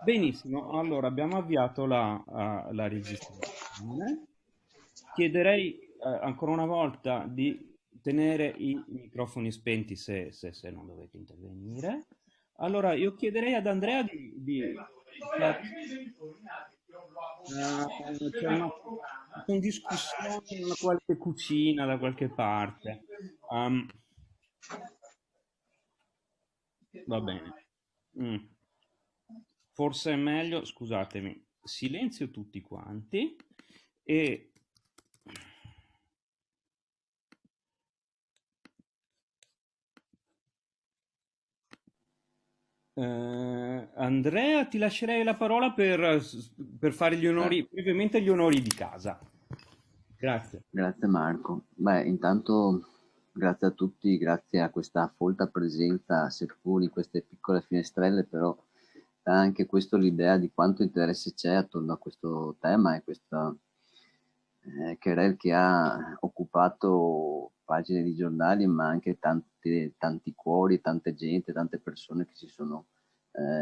Benissimo, allora abbiamo avviato la registrazione. Chiederei ancora una volta di tenere i microfoni spenti se non dovete intervenire. Allora, io chiederei ad Andrea c'è una discussione in una qualche cucina da qualche parte. Um, Va bene. Mm. Forse è meglio, scusatemi, silenzio tutti quanti e Andrea, ti lascerei la parola per fare gli Eh, onori, brevemente gli onori di casa. Grazie. Grazie Marco. Beh, intanto grazie a tutti, grazie a questa folta presenza, seppur in queste piccole finestrelle, però dà anche questo l'idea di quanto interesse c'è attorno a questo tema e questa querel che ha occupato pagine di giornali, ma anche tanti cuori, tante gente, tante persone che si sono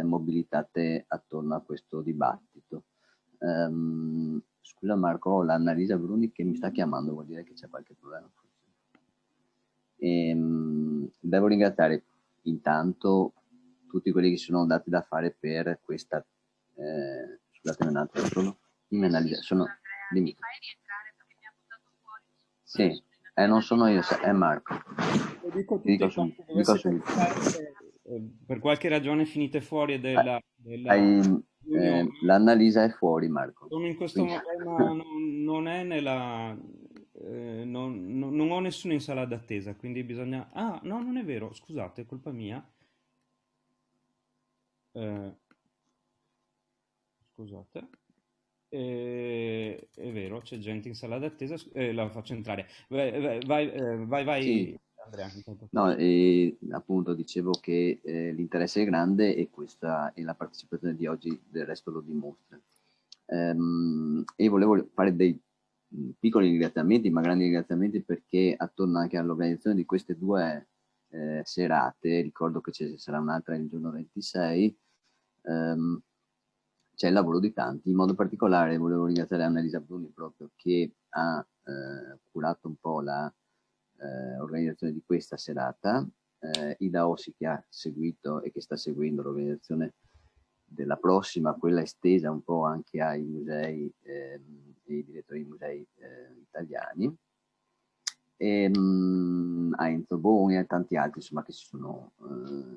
mobilitate attorno a questo dibattito. Scusa Marco, ho l'Annalisa Bruni che mi sta chiamando, vuol dire che c'è qualche problema. Devo ringraziare intanto tutti quelli che sono dati da fare per questa, scusatemi un attimo, dimmi Annalisa, dimmi. Sì, non sono io, è Marco. Lo dico a Ti dico tutti subito, quanti, ti dico dovesse subito. capitare che per qualche ragione finite fuori Eh, della riunione. L'Annalisa è fuori Marco, Sono in questo quindi momento, ma non è nella... non ho nessuna in sala d'attesa, quindi bisogna... Ah, no, non è vero, scusate, è colpa mia. Eh, scusate. È vero, c'è gente in sala d'attesa, la faccio entrare. sì. Vai, Andrea, intanto No, finisci. e appunto dicevo che l'interesse è grande e questa e la partecipazione di oggi del resto lo dimostra. E volevo fare dei piccoli ringraziamenti, ma grandi ringraziamenti perché attorno anche all'organizzazione di queste due serate, ricordo che ci sarà un'altra il giorno 26, ehm, c'è il lavoro di tanti. In modo particolare volevo ringraziare Annalisa Bruni proprio che ha curato un po' la organizzazione di questa serata, Ida Ossi che ha seguito e che sta seguendo l'organizzazione della prossima, quella estesa un po' anche ai musei e ai direttori di musei italiani, a Enzo Boni e a tanti altri insomma, che si sono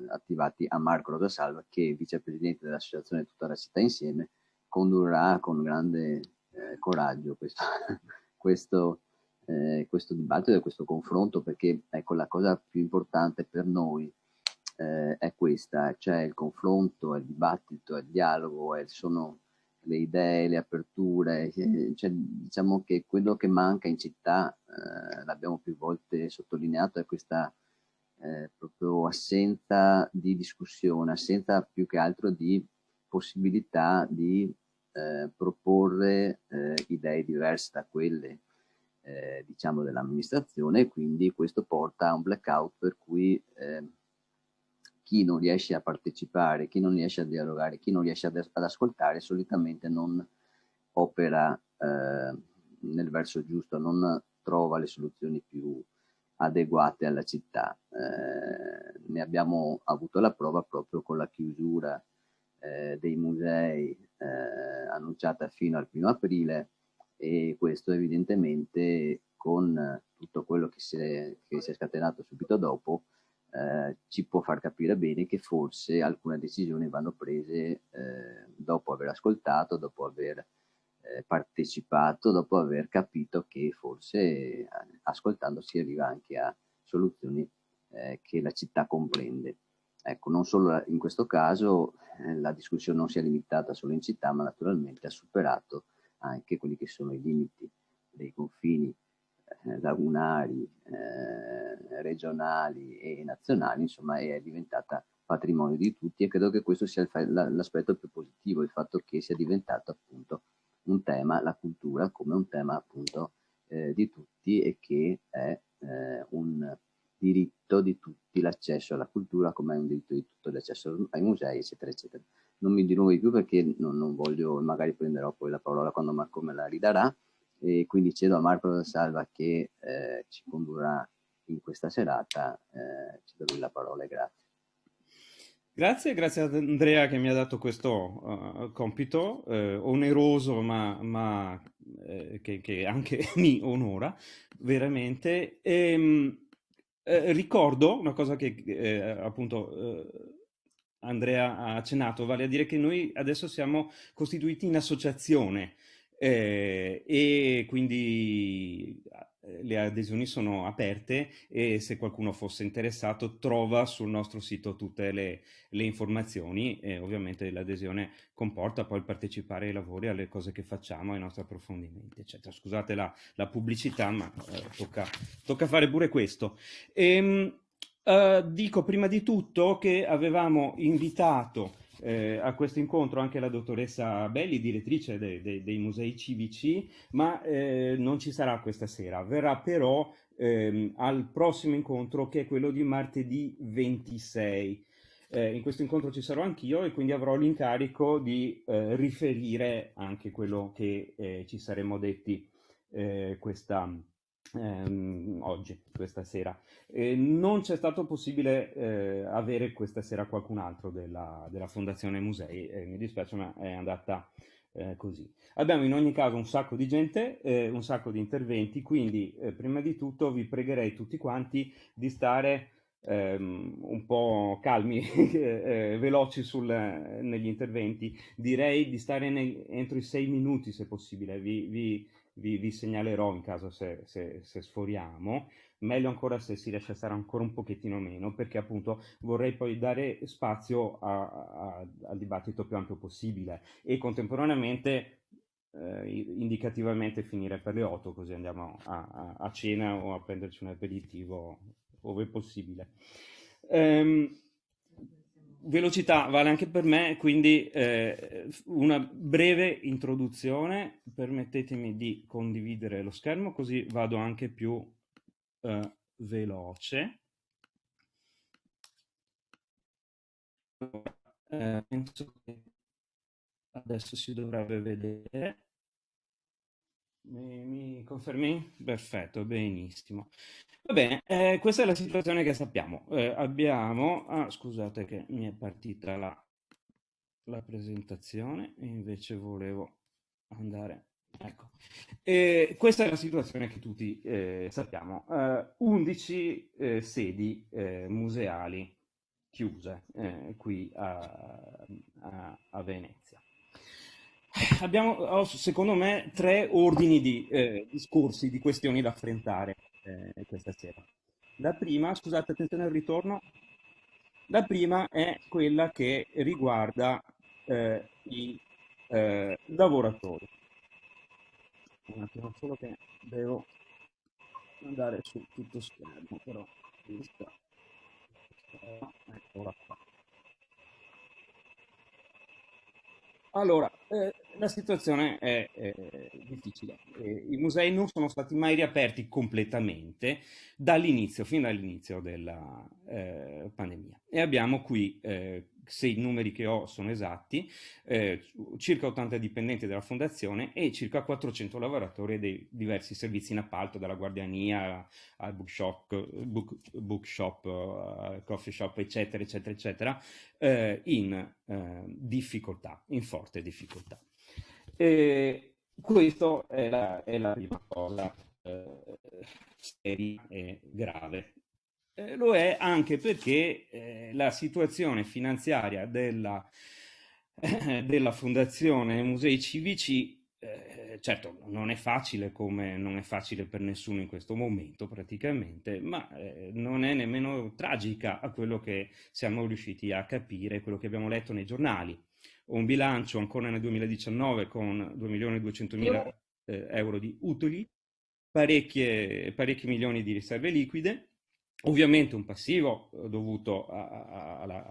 attivati, a Marco Rosasalva che è vicepresidente dell'associazione Tutta la città insieme condurrà con grande coraggio questo, questo dibattito e questo confronto perché ecco la cosa più importante per noi è questa, cioè il confronto, il dibattito, il dialogo, sono le idee, le aperture, cioè, diciamo che quello che manca in città, l'abbiamo più volte sottolineato, è questa proprio assenza di discussione, assenza più che altro di possibilità di proporre idee diverse da quelle diciamo dell'amministrazione e quindi questo porta a un blackout per cui chi non riesce a partecipare, chi non riesce a dialogare, chi non riesce ad ascoltare solitamente non opera nel verso giusto, non trova le soluzioni più adeguate alla città. Ne abbiamo avuto la prova proprio con la chiusura dei musei annunciata fino al 1° aprile e questo evidentemente con tutto quello che si è scatenato subito dopo ci può far capire bene che forse alcune decisioni vanno prese dopo aver ascoltato, dopo aver partecipato, dopo aver capito che forse ascoltando si arriva anche a soluzioni che la città comprende. Ecco, non solo in questo caso la discussione non si è limitata solo in città, ma naturalmente ha superato anche quelli che sono i limiti dei confini lagunari, regionali e nazionali, insomma, è diventata patrimonio di tutti e credo che questo sia l'aspetto più positivo, il fatto che sia diventato appunto un tema, la cultura, come un tema appunto di tutti e che è un diritto di tutti l'accesso alla cultura, come è un diritto di tutto l'accesso ai musei, eccetera, eccetera. non mi dilungo di più perché non voglio, magari prenderò poi la parola quando Marco me la ridarà, e quindi cedo a Marco da Salva che ci condurrà in questa serata, cedo a lui la parola e grazie. Grazie ad Andrea che mi ha dato questo compito oneroso, ma che anche mi onora veramente. Ricordo una cosa che appunto Andrea ha accennato, vale a dire che noi adesso siamo costituiti in associazione e quindi le adesioni sono aperte e se qualcuno fosse interessato trova sul nostro sito tutte le informazioni e ovviamente l'adesione comporta poi il partecipare ai lavori, alle cose che facciamo, ai nostri approfondimenti, eccetera. Scusate la pubblicità, ma tocca fare pure questo. Dico prima di tutto che avevamo invitato a questo incontro anche la dottoressa Belli, direttrice dei musei civici, ma non ci sarà questa sera. Verrà però al prossimo incontro che è quello di martedì 26. In questo incontro ci sarò anch'io e quindi avrò l'incarico di riferire anche quello che ci saremmo detti oggi, questa sera. Non c'è stato possibile avere questa sera qualcun altro della Fondazione Musei, mi dispiace ma è andata così. Abbiamo in ogni caso un sacco di gente, un sacco di interventi, quindi prima di tutto vi pregherei tutti quanti di stare un po' calmi, veloci negli interventi. Direi di stare entro i 6 minuti se possibile, vi segnalerò in caso se sforiamo. Meglio ancora se si riesce a stare ancora un pochettino meno, perché appunto vorrei poi dare spazio al dibattito più ampio possibile e contemporaneamente indicativamente finire per le 8, così andiamo a cena o a prenderci un aperitivo ove possibile. Velocità vale anche per me, quindi una breve introduzione. Permettetemi di condividere lo schermo così vado anche più veloce. Penso che adesso si dovrebbe vedere. Mi confermi? Perfetto, benissimo. Va bene, questa è la situazione che sappiamo. Scusate che mi è partita la presentazione e invece volevo andare. Ecco. Questa è la situazione che tutti sappiamo. 11 sedi museali chiuse qui a Venezia. Abbiamo, secondo me, tre ordini di discorsi, di questioni da affrontare questa sera. La prima, scusate, attenzione al ritorno, la prima è quella che riguarda i lavoratori. Un attimo solo che devo andare su tutto schermo, però eccola qua. Allora, la situazione è difficile. I musei non sono stati mai riaperti completamente fin dall'inizio della pandemia. E abbiamo qui, se i numeri che ho sono esatti, circa 80 dipendenti della fondazione e circa 400 lavoratori dei diversi servizi in appalto, dalla guardiania al bookshop, al coffee shop, eccetera, eccetera, eccetera, in difficoltà, in forte difficoltà. Questa è la prima cosa seria e grave. Lo è anche perché la situazione finanziaria della Fondazione Musei Civici certo non è facile, come non è facile per nessuno in questo momento praticamente, ma non è nemmeno tragica a quello che siamo riusciti a capire, quello che abbiamo letto nei giornali. Un bilancio ancora nel 2019 con 2.200.000 euro di utili, parecchi milioni di riserve liquide, ovviamente un passivo dovuto alla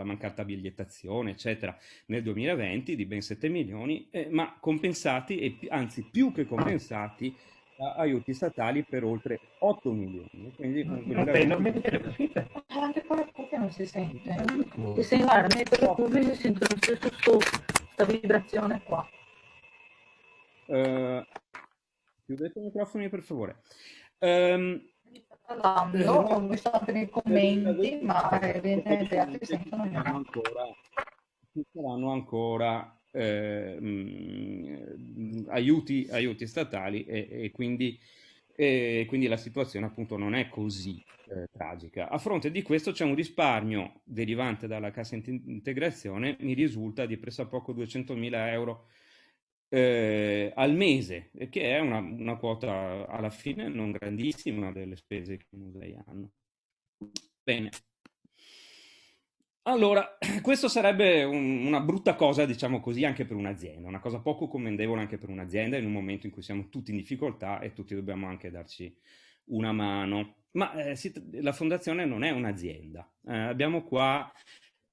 mancata bigliettazione, eccetera, nel 2020 di ben 7 milioni, ma compensati, e anzi più che compensati, da aiuti statali per oltre 8 milioni. Quindi non si sente. Guarda, nei microfoni si sente lo stesso questa vibrazione qua. Chiudete i microfoni per favore. Parlando, ho visto anche nei commenti, ma evidentemente altri sentono ci saranno ancora aiuti statali e quindi la situazione appunto non è così tragica. A fronte di questo c'è un risparmio derivante dalla cassa integrazione, mi risulta di pressappoco 200.000 euro al mese, che è una quota alla fine non grandissima delle spese che i musei hanno. Bene. Allora, questo sarebbe una brutta cosa, diciamo così, anche per un'azienda, una cosa poco commendevole anche per un'azienda in un momento in cui siamo tutti in difficoltà e tutti dobbiamo anche darci una mano. Ma la fondazione non è un'azienda. Abbiamo qua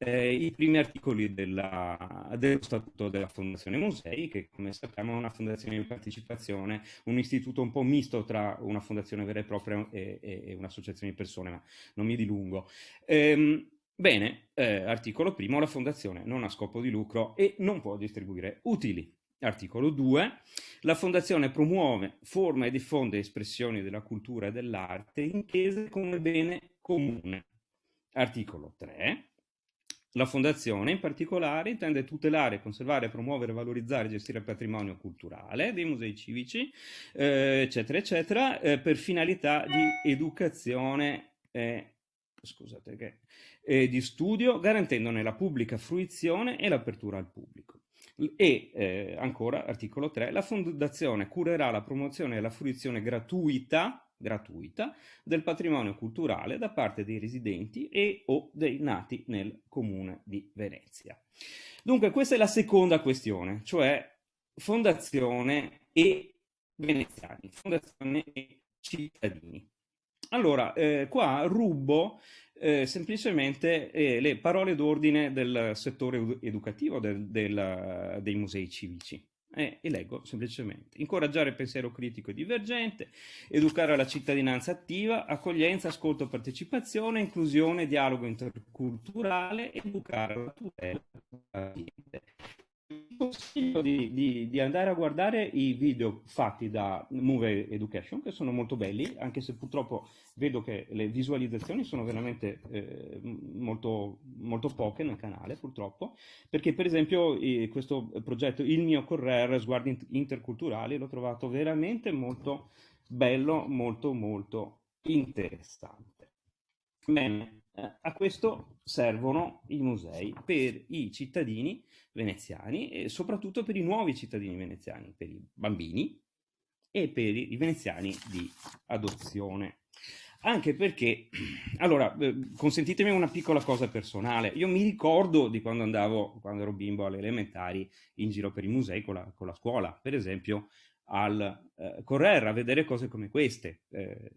i primi articoli dello statuto della Fondazione Musei, che come sappiamo è una fondazione di partecipazione, un istituto un po' misto tra una fondazione vera e propria e un'associazione di persone, ma non mi dilungo. Bene, articolo primo, la fondazione non ha scopo di lucro e non può distribuire utili. Articolo 2, la fondazione promuove, forma e diffonde espressioni della cultura e dell'arte intese come bene comune. Articolo 3, la fondazione in particolare intende tutelare, conservare, promuovere, valorizzare e gestire il patrimonio culturale dei musei civici, eccetera, eccetera, per finalità di educazione di studio, garantendone la pubblica fruizione e l'apertura al pubblico. E ancora, articolo 3, la fondazione curerà la promozione e la fruizione gratuita del patrimonio culturale da parte dei residenti e o dei nati nel comune di Venezia. Dunque, questa è la seconda questione, cioè fondazione e veneziani, fondazione e cittadini. Allora, qua rubo semplicemente le parole d'ordine del settore educativo dei musei civici. E leggo semplicemente: incoraggiare il pensiero critico e divergente, educare la cittadinanza attiva, accoglienza, ascolto, partecipazione, inclusione, dialogo interculturale, educare la tutela dell'ambiente. Consiglio di andare a guardare i video fatti da Move Education, che sono molto belli, anche se purtroppo vedo che le visualizzazioni sono veramente molto, molto poche nel canale, purtroppo, perché per esempio questo progetto Il mio Correr, sguardi interculturali, l'ho trovato veramente molto bello, molto, molto interessante. Bene, a questo servono i musei per i cittadini veneziani e soprattutto per i nuovi cittadini veneziani, per i bambini e per i veneziani di adozione. Anche perché, allora, consentitemi una piccola cosa personale. Io mi ricordo di quando ero bimbo alle elementari, in giro per i musei con la scuola, per esempio al Correr, a vedere cose come queste.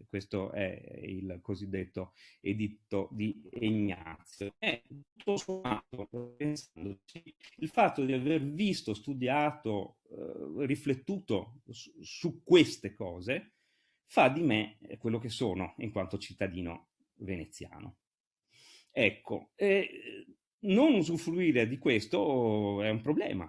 Questo è il cosiddetto editto di Ignazio. E tutto sommato, pensandoci, il fatto di aver visto, studiato, riflettuto su queste cose fa di me quello che sono in quanto cittadino veneziano. Ecco, non usufruire di questo è un problema.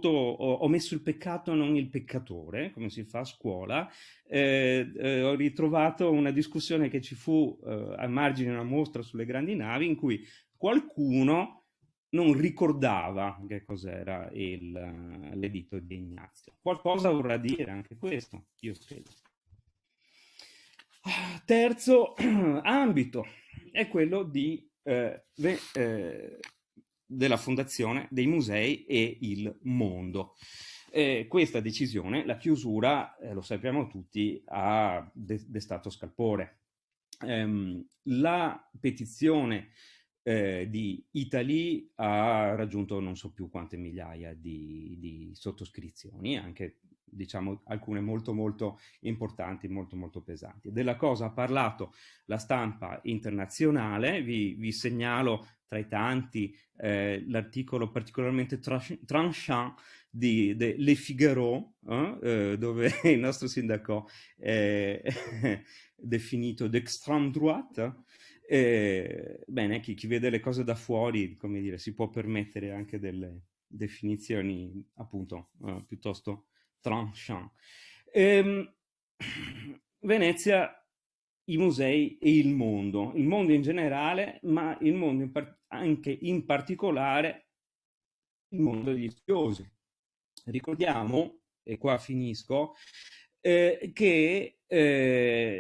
Ho messo il peccato, non il peccatore, come si fa a scuola. Ho ritrovato una discussione che ci fu a margine di una mostra sulle grandi navi in cui qualcuno non ricordava che cos'era l'editto di Ignazio. Qualcosa vorrà dire anche questo, io credo. Terzo ambito è quello della fondazione dei musei e il mondo. Questa decisione, la chiusura, lo sappiamo tutti, ha destato scalpore. La petizione di Italy ha raggiunto non so più quante migliaia di sottoscrizioni, anche diciamo alcune molto molto importanti, molto molto pesanti. Della cosa ha parlato la stampa internazionale, vi segnalo tra i tanti l'articolo particolarmente tranchant di Le Figaro, dove il nostro sindaco è definito d'extrême droite, Bene, chi vede le cose da fuori, come dire, si può permettere anche delle definizioni appunto piuttosto tranchant. Venezia, i musei e il mondo in generale, ma il mondo anche in particolare il mondo degli studiosi. Ricordiamo, e qua finisco, che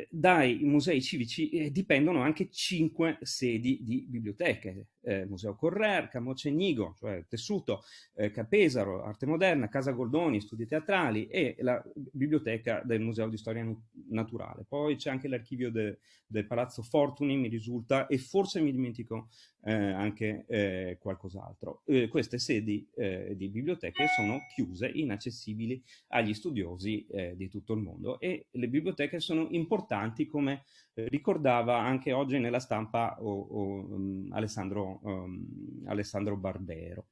dai musei civici dipendono anche 5 sedi di biblioteche: Museo Correr, Camocenigo, cioè Tessuto, Capesaro, Arte Moderna, Casa Goldoni, Studi Teatrali, e la biblioteca del Museo di Storia Naturale. Poi c'è anche l'archivio del Palazzo Fortuny, mi risulta, e forse mi dimentico anche qualcos'altro. Queste sedi di biblioteche sono chiuse, inaccessibili agli studiosi di tutto il mondo, e le biblioteche sono importanti, come ricordava anche oggi nella stampa Alessandro Barbero.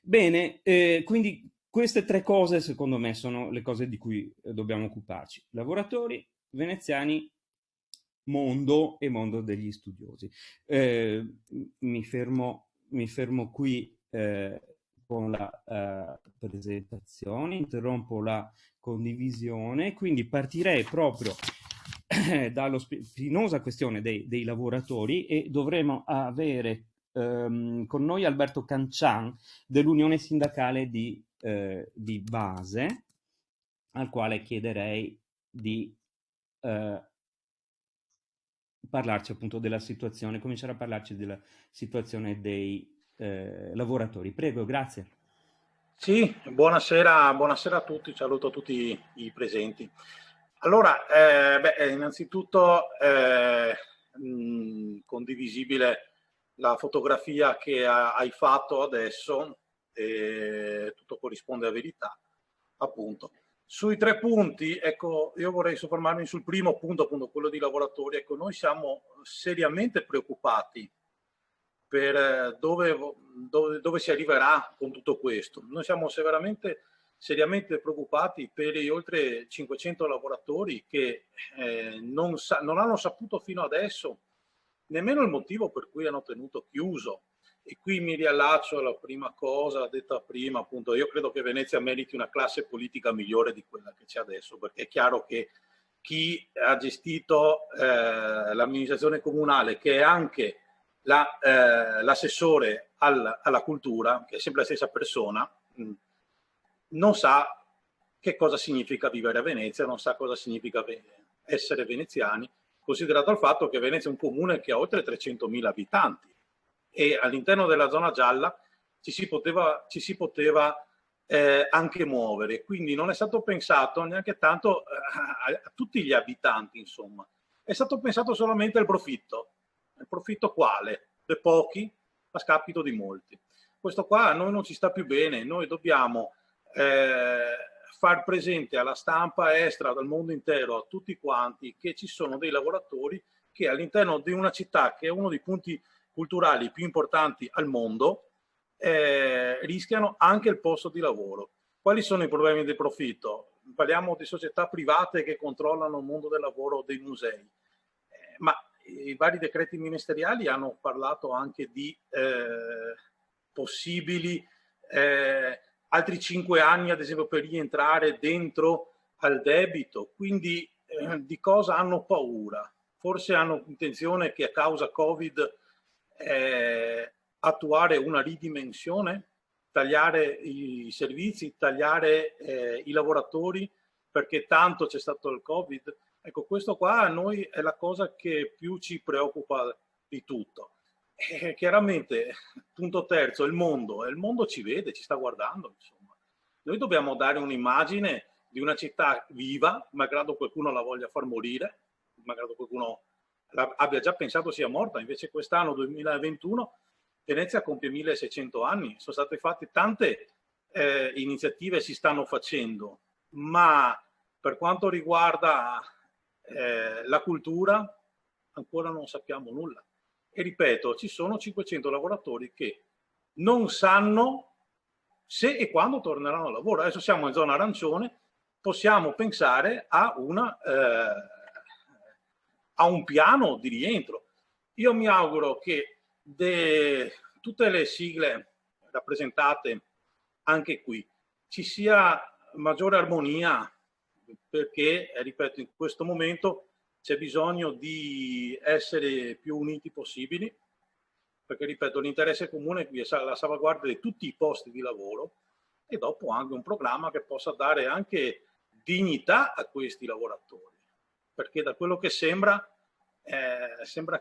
Bene, quindi queste 3 cose secondo me sono le cose di cui dobbiamo occuparci: lavoratori, veneziani, mondo e mondo degli studiosi. Mi fermo qui con la presentazione, interrompo la condivisione, quindi partirei proprio dalla spinosa questione dei lavoratori, e dovremo avere con noi Alberto Cancian dell'Unione Sindacale di Base, al quale chiederei di parlarci appunto della situazione, cominciare a parlarci della situazione dei lavoratori. Prego, grazie. Sì, buonasera a tutti, saluto a tutti i presenti. Allora, innanzitutto condivisibile la fotografia che hai fatto adesso, tutto corrisponde a verità, appunto. Sui 3 punti, ecco, io vorrei soffermarmi sul primo punto, appunto quello di lavoratori. Ecco, noi siamo seriamente preoccupati per dove si arriverà con tutto questo. Noi siamo seriamente preoccupati per gli oltre 500 lavoratori che non hanno saputo fino adesso nemmeno il motivo per cui hanno tenuto chiuso. E qui mi riallaccio alla prima cosa detta prima, appunto. Io credo che Venezia meriti una classe politica migliore di quella che c'è adesso, perché è chiaro che chi ha gestito l'amministrazione comunale, che è anche l'assessore alla cultura, che è sempre la stessa persona, non sa che cosa significa vivere a Venezia, non sa cosa significa essere veneziani, considerato il fatto che Venezia è un comune che ha oltre 300.000 abitanti, e all'interno della zona gialla ci si poteva anche muovere, quindi non è stato pensato neanche tanto a tutti gli abitanti, insomma, è stato pensato solamente al profitto. Il profitto quale? De pochi a scapito di molti. Questo qua a noi non ci sta più bene. Noi dobbiamo far presente alla stampa estera, dal mondo intero, a tutti quanti, che ci sono dei lavoratori che all'interno di una città che è uno dei punti culturali più importanti al mondo rischiano anche il posto di lavoro. Quali sono i problemi del profitto? Parliamo di società private che controllano il mondo del lavoro dei musei, ma i vari decreti ministeriali hanno parlato anche di possibili altri 5 anni, ad esempio, per rientrare dentro al debito. Quindi di cosa hanno paura? Forse hanno intenzione che a causa Covid attuare una ridimensione, tagliare i servizi, tagliare i lavoratori, perché tanto c'è stato il Covid. Ecco, questo qua a noi è la cosa che più ci preoccupa di tutto. Chiaramente, punto terzo, il mondo ci vede, ci sta guardando, insomma. Noi dobbiamo dare un'immagine di una città viva, malgrado qualcuno la voglia far morire, malgrado qualcuno abbia già pensato sia morta. Invece quest'anno 2021 Venezia compie 1600 anni, sono state fatte tante iniziative, si stanno facendo, ma per quanto riguarda la cultura ancora non sappiamo nulla. E ripeto, ci sono 500 lavoratori che non sanno se e quando torneranno a lavoro. Adesso siamo in zona arancione, possiamo pensare a un piano di rientro. Io mi auguro che tutte le sigle rappresentate anche qui ci sia maggiore armonia, perché, ripeto, in questo momento c'è bisogno di essere più uniti possibili, perché, ripeto, l'interesse comune qui è la salvaguardia di tutti i posti di lavoro e dopo anche un programma che possa dare anche dignità a questi lavoratori, perché da quello che sembra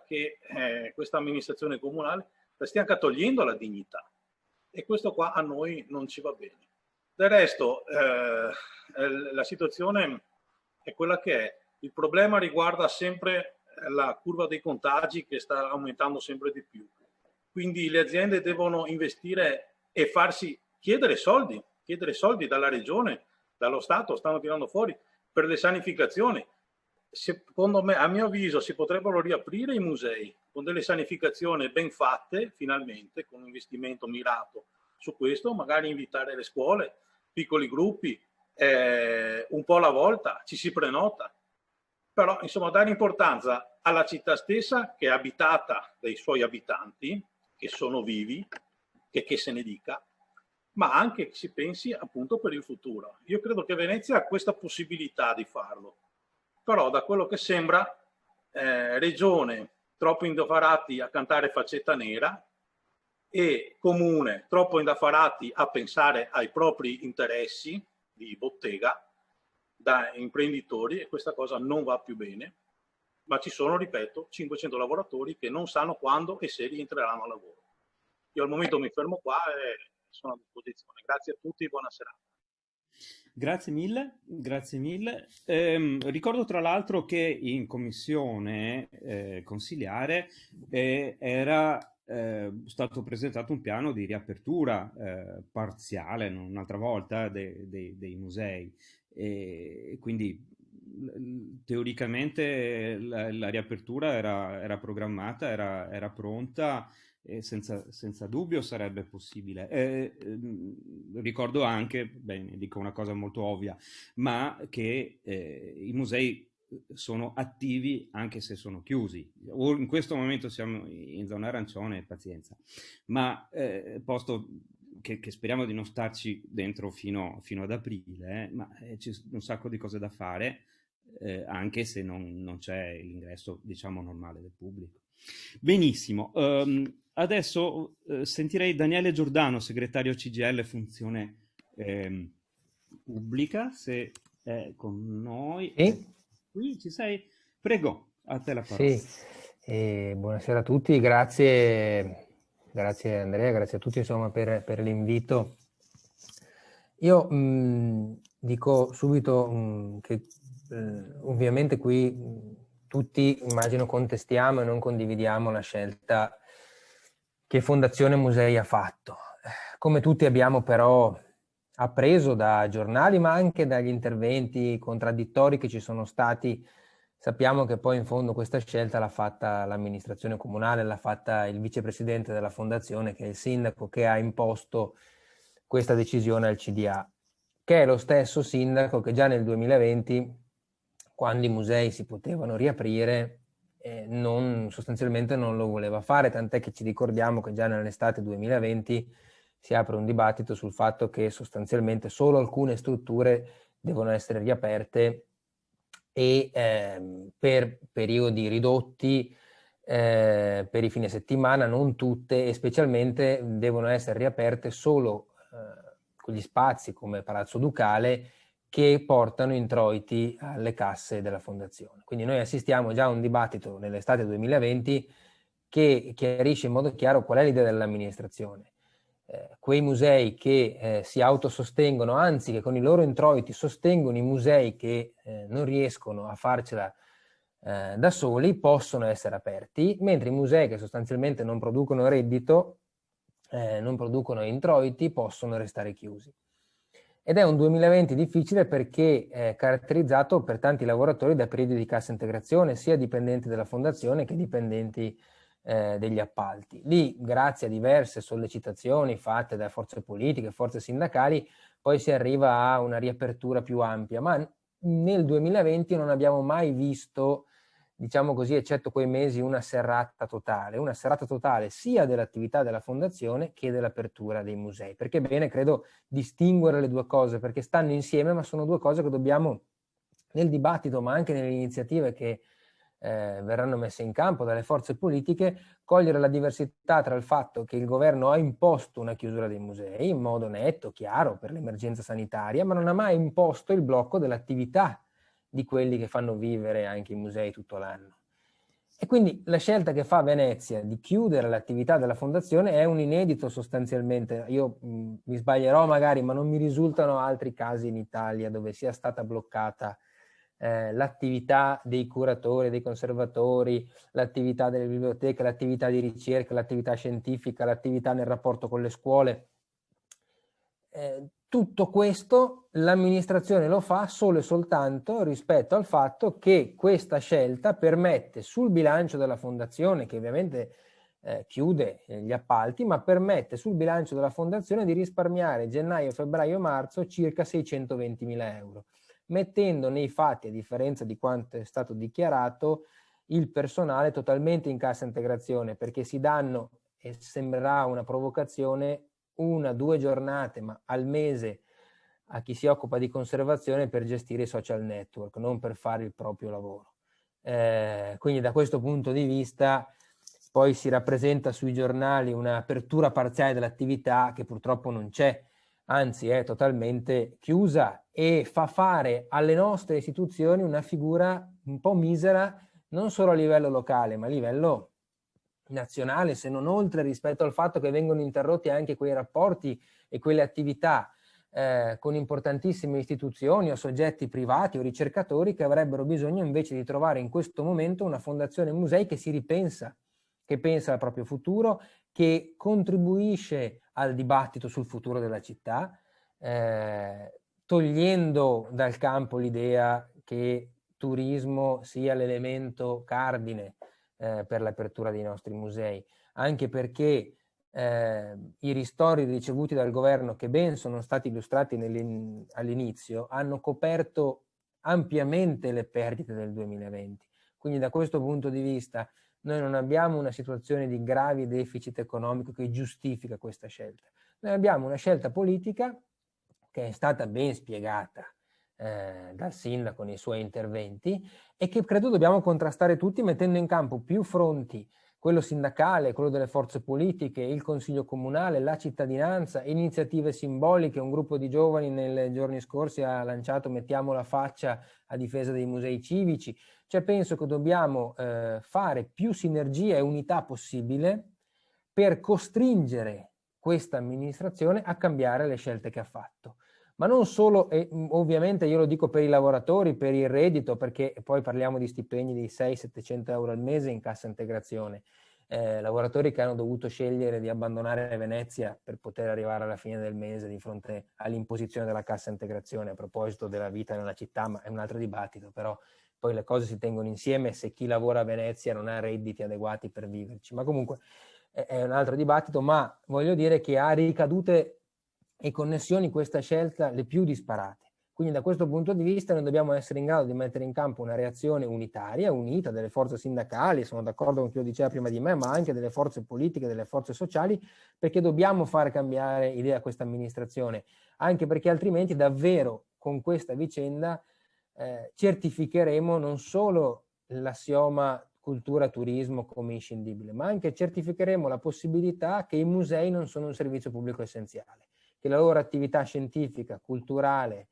che questa amministrazione comunale la stia anche togliendo la dignità, e questo qua a noi non ci va bene. Del resto la situazione è quella che è. Il problema riguarda sempre la curva dei contagi che sta aumentando sempre di più. Quindi le aziende devono investire e farsi chiedere soldi dalla regione, dallo Stato, stanno tirando fuori per le sanificazioni. Secondo me, a mio avviso, si potrebbero riaprire i musei con delle sanificazioni ben fatte, finalmente, con un investimento mirato su questo, magari invitare le scuole, piccoli gruppi, un po' alla volta, ci si prenota. Però, insomma, dare importanza alla città stessa, che è abitata dai suoi abitanti, che sono vivi, che se ne dica, ma anche si pensi appunto per il futuro. Io credo che Venezia ha questa possibilità di farlo, però da quello che sembra, regione troppo indaffarati a cantare Faccetta Nera e comune troppo indaffarati a pensare ai propri interessi di bottega da imprenditori, e questa cosa non va più bene, ma ci sono, ripeto, 500 lavoratori che non sanno quando e se rientreranno al lavoro. Io al momento mi fermo qua e sono a disposizione. Grazie a tutti, buona serata. Grazie mille, grazie mille. Ricordo tra l'altro che in commissione consiliare era stato presentato un piano di riapertura parziale, un'altra volta, dei musei. E quindi teoricamente la riapertura era programmata, era pronta. Senza dubbio sarebbe possibile. Ricordo anche, bene, dico una cosa molto ovvia, ma che i musei sono attivi anche se sono chiusi. In questo momento siamo in zona arancione, pazienza, ma posto che speriamo di non starci dentro fino ad aprile, ma c'è un sacco di cose da fare, anche se non c'è l'ingresso, diciamo, normale del pubblico. Benissimo. Adesso sentirei Daniele Giordano, segretario CGIL Funzione Pubblica, se è con noi. Qui ci sei? Prego, a te la parola. Sì, buonasera a tutti, grazie Andrea, grazie a tutti insomma per l'invito. Io dico subito che ovviamente qui tutti, immagino, contestiamo e non condividiamo la scelta che Fondazione Musei ha fatto. Come tutti abbiamo però appreso da giornali, ma anche dagli interventi contraddittori che ci sono stati, sappiamo che poi in fondo questa scelta l'ha fatta l'amministrazione comunale, l'ha fatta il vicepresidente della fondazione, che è il sindaco, che ha imposto questa decisione al CDA, che è lo stesso sindaco che già nel 2020, quando i musei si potevano riaprire, sostanzialmente non lo voleva fare, tant'è che ci ricordiamo che già nell'estate 2020 si apre un dibattito sul fatto che sostanzialmente solo alcune strutture devono essere riaperte e per periodi ridotti, per i fine settimana, non tutte, e specialmente devono essere riaperte solo quegli spazi come Palazzo Ducale che portano introiti alle casse della fondazione. Quindi noi assistiamo già a un dibattito nell'estate 2020 che chiarisce in modo chiaro qual è l'idea dell'amministrazione. Quei musei che si autosostengono, anzi che con i loro introiti sostengono i musei che non riescono a farcela da soli, possono essere aperti, mentre i musei che sostanzialmente non producono reddito, non producono introiti, possono restare chiusi. Ed è un 2020 difficile perché è caratterizzato per tanti lavoratori da periodi di cassa integrazione, sia dipendenti della fondazione che dipendenti degli appalti. Lì, grazie a diverse sollecitazioni fatte da forze politiche, forze sindacali, poi si arriva a una riapertura più ampia, ma nel 2020 non abbiamo mai visto diciamo così, eccetto quei mesi, una serrata totale sia dell'attività della fondazione che dell'apertura dei musei, perché è bene, credo, distinguere le due cose, perché stanno insieme, ma sono due cose che dobbiamo, nel dibattito, ma anche nelle iniziative che verranno messe in campo dalle forze politiche, cogliere la diversità tra il fatto che il governo ha imposto una chiusura dei musei in modo netto, chiaro, per l'emergenza sanitaria, ma non ha mai imposto il blocco dell'attività di quelli che fanno vivere anche i musei tutto l'anno. E quindi la scelta che fa Venezia di chiudere l'attività della fondazione è un inedito sostanzialmente. Io mi sbaglierò magari, ma non mi risultano altri casi in Italia dove sia stata bloccata l'attività dei curatori, dei conservatori, l'attività delle biblioteche, l'attività di ricerca, l'attività scientifica, l'attività nel rapporto con le scuole. Tutto questo l'amministrazione lo fa solo e soltanto rispetto al fatto che questa scelta permette sul bilancio della fondazione, che ovviamente chiude gli appalti, ma permette sul bilancio della fondazione di risparmiare gennaio, febbraio, marzo circa 620.000 euro, mettendo nei fatti, a differenza di quanto è stato dichiarato, il personale totalmente in cassa integrazione, perché si danno, e sembrerà una provocazione, 1 o 2 giornate ma al mese a chi si occupa di conservazione per gestire i social network, non per fare il proprio lavoro. Quindi da questo punto di vista poi si rappresenta sui giornali un'apertura parziale dell'attività che purtroppo non c'è, anzi è totalmente chiusa e fa fare alle nostre istituzioni una figura un po' misera, non solo a livello locale ma a livello nazionale, se non oltre, rispetto al fatto che vengono interrotti anche quei rapporti e quelle attività con importantissime istituzioni o soggetti privati o ricercatori che avrebbero bisogno invece di trovare in questo momento una fondazione musei che si ripensa, che pensa al proprio futuro, che contribuisce al dibattito sul futuro della città, togliendo dal campo l'idea che turismo sia l'elemento cardine per l'apertura dei nostri musei, anche perché i ristori ricevuti dal governo, che ben sono stati illustrati all'inizio, hanno coperto ampiamente le perdite del 2020. Quindi da questo punto di vista noi non abbiamo una situazione di gravi deficit economico che giustifica questa scelta. Noi abbiamo una scelta politica che è stata ben spiegata dal sindaco nei suoi interventi e che credo dobbiamo contrastare tutti mettendo in campo più fronti, quello sindacale, quello delle forze politiche, il consiglio comunale, la cittadinanza, iniziative simboliche. Un gruppo di giovani nei giorni scorsi ha lanciato Mettiamo la faccia a difesa dei musei civici. Cioè penso che dobbiamo fare più sinergia e unità possibile per costringere questa amministrazione a cambiare le scelte che ha fatto. Ma non solo, e ovviamente io lo dico per i lavoratori, per il reddito, perché poi parliamo di stipendi di 600-700 euro al mese in cassa integrazione, lavoratori che hanno dovuto scegliere di abbandonare Venezia per poter arrivare alla fine del mese di fronte all'imposizione della cassa integrazione. A proposito della vita nella città, ma è un altro dibattito, però poi le cose si tengono insieme se chi lavora a Venezia non ha redditi adeguati per viverci. Ma comunque è un altro dibattito, ma voglio dire che ha ricadute e connessioni questa scelta le più disparate. Quindi da questo punto di vista noi dobbiamo essere in grado di mettere in campo una reazione unitaria, unita, delle forze sindacali, sono d'accordo con chi lo diceva prima di me, ma anche delle forze politiche, delle forze sociali, perché dobbiamo far cambiare idea a questa amministrazione, anche perché altrimenti davvero con questa vicenda certificheremo non solo l'assioma cultura-turismo come inscindibile, ma anche certificheremo la possibilità che i musei non sono un servizio pubblico essenziale, che la loro attività scientifica, culturale,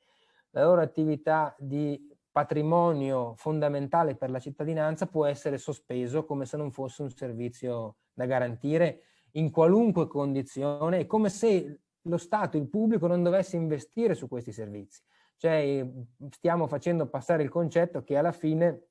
la loro attività di patrimonio fondamentale per la cittadinanza può essere sospeso come se non fosse un servizio da garantire in qualunque condizione, e come se lo Stato, il pubblico, non dovesse investire su questi servizi. Cioè stiamo facendo passare il concetto che alla fine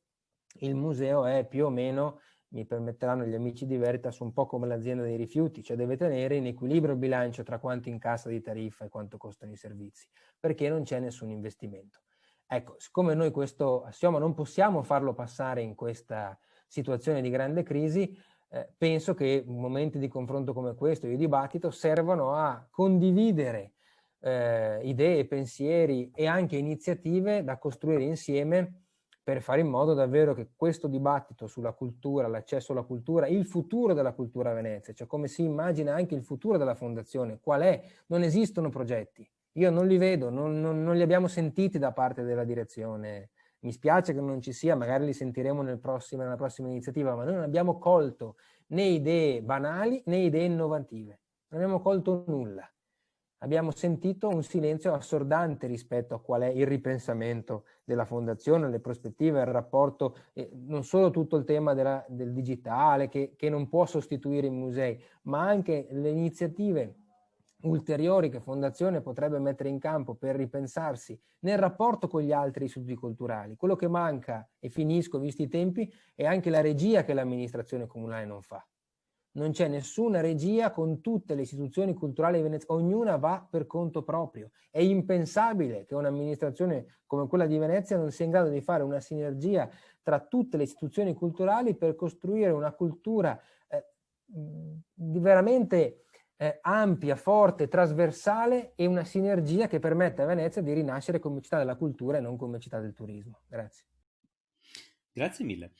il museo è più o meno, mi permetteranno gli amici di Veritas, un po' come l'azienda dei rifiuti, cioè deve tenere in equilibrio il bilancio tra quanto incassa di tariffa e quanto costano i servizi, perché non c'è nessun investimento. Ecco, siccome noi questo assioma non possiamo farlo passare in questa situazione di grande crisi, penso che momenti di confronto come questo, di dibattito, servano a condividere idee, pensieri e anche iniziative da costruire insieme per fare in modo davvero che questo dibattito sulla cultura, l'accesso alla cultura, il futuro della cultura a Venezia, cioè come si immagina anche il futuro della fondazione, qual è? Non esistono progetti, io non li vedo, non li abbiamo sentiti da parte della direzione. Mi spiace che non ci sia, magari li sentiremo nella prossima iniziativa, ma noi non abbiamo colto né idee banali né idee innovative, non abbiamo colto nulla. Abbiamo sentito un silenzio assordante rispetto a qual è il ripensamento della fondazione, le prospettive, il rapporto, non solo tutto il tema del digitale che non può sostituire i musei, ma anche le iniziative ulteriori che fondazione potrebbe mettere in campo per ripensarsi nel rapporto con gli altri istituti culturali. Quello che manca, e finisco visti i tempi, è anche la regia che l'amministrazione comunale non fa. Non c'è nessuna regia con tutte le istituzioni culturali veneziane, ognuna va per conto proprio. È impensabile che un'amministrazione come quella di Venezia non sia in grado di fare una sinergia tra tutte le istituzioni culturali per costruire una cultura veramente ampia, forte, trasversale, e una sinergia che permetta a Venezia di rinascere come città della cultura e non come città del turismo. Grazie. Grazie mille.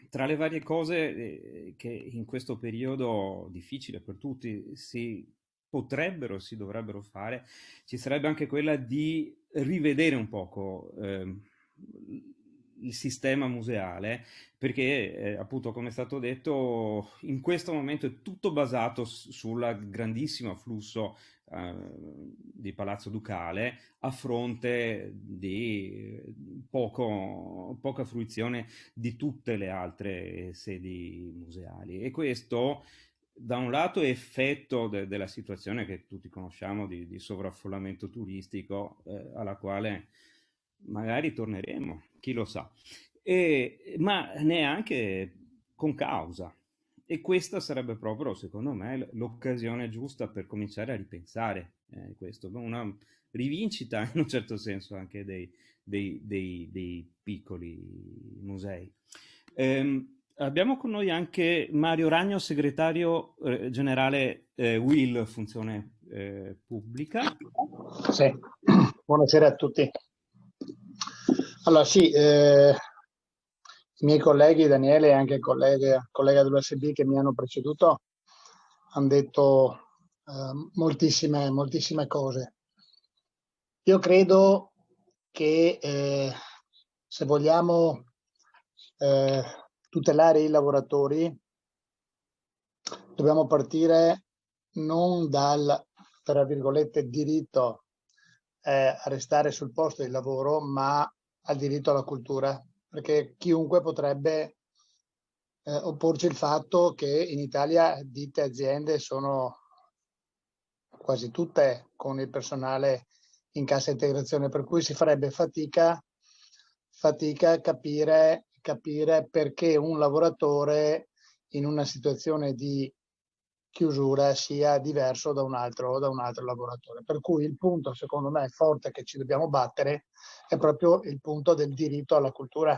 Tra le varie cose che in questo periodo difficile per tutti si potrebbero, si dovrebbero fare, ci sarebbe anche quella di rivedere un poco il sistema museale, perché appunto, come è stato detto, in questo momento è tutto basato sul grandissimo afflusso di Palazzo Ducale a fronte di poca fruizione di tutte le altre sedi museali, e questo da un lato è effetto della situazione che tutti conosciamo di sovraffollamento turistico, alla quale magari torneremo, chi lo sa, ma neanche con causa. E questa sarebbe proprio, secondo me, l'occasione giusta per cominciare a ripensare questo, una rivincita in un certo senso anche dei piccoli musei. Abbiamo con noi anche Mario Ragno, segretario generale WIL, Funzione Pubblica. Sì, buonasera a tutti. Allora sì, i miei colleghi, Daniele e anche il collega dell'USB che mi hanno preceduto, hanno detto moltissime cose. Io credo che se vogliamo tutelare i lavoratori, dobbiamo partire non dal, tra virgolette, diritto a restare sul posto di lavoro, ma al diritto alla cultura, perché chiunque potrebbe opporci il fatto che in Italia ditte aziende sono quasi tutte con il personale in cassa integrazione, per cui si farebbe fatica a capire perché un lavoratore in una situazione di chiusura sia diverso da un altro lavoratore. Per cui il punto, secondo me, forte che ci dobbiamo battere è proprio il punto del diritto alla cultura.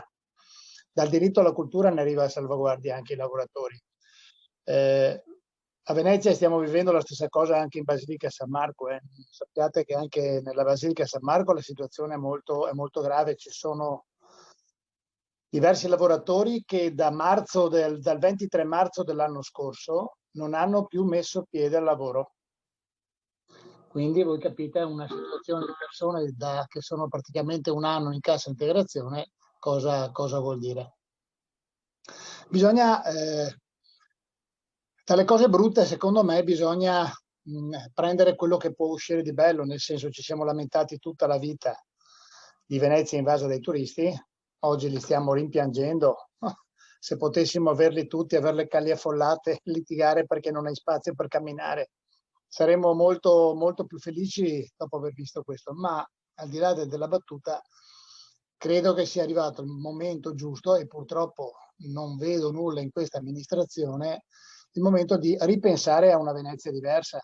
Dal diritto alla cultura ne arriva a salvaguardia anche i lavoratori. A Venezia stiamo vivendo la stessa cosa anche in Basilica San Marco. Sappiate che anche nella Basilica San Marco la situazione è molto grave. Ci sono diversi lavoratori che dal 23 marzo dell'anno scorso non hanno più messo piede al lavoro. Quindi voi capite una situazione di persone che sono praticamente un anno in cassa integrazione, cosa vuol dire. Bisogna, dalle cose brutte secondo me bisogna prendere quello che può uscire di bello, nel senso ci siamo lamentati tutta la vita di Venezia invasa dai turisti, oggi li stiamo rimpiangendo. Se potessimo averli tutti, aver le calli affollate, litigare perché non hai spazio per camminare, saremmo molto più felici dopo aver visto questo. Ma al di là della battuta, credo che sia arrivato il momento giusto, e purtroppo non vedo nulla in questa amministrazione, il momento di ripensare a una Venezia diversa.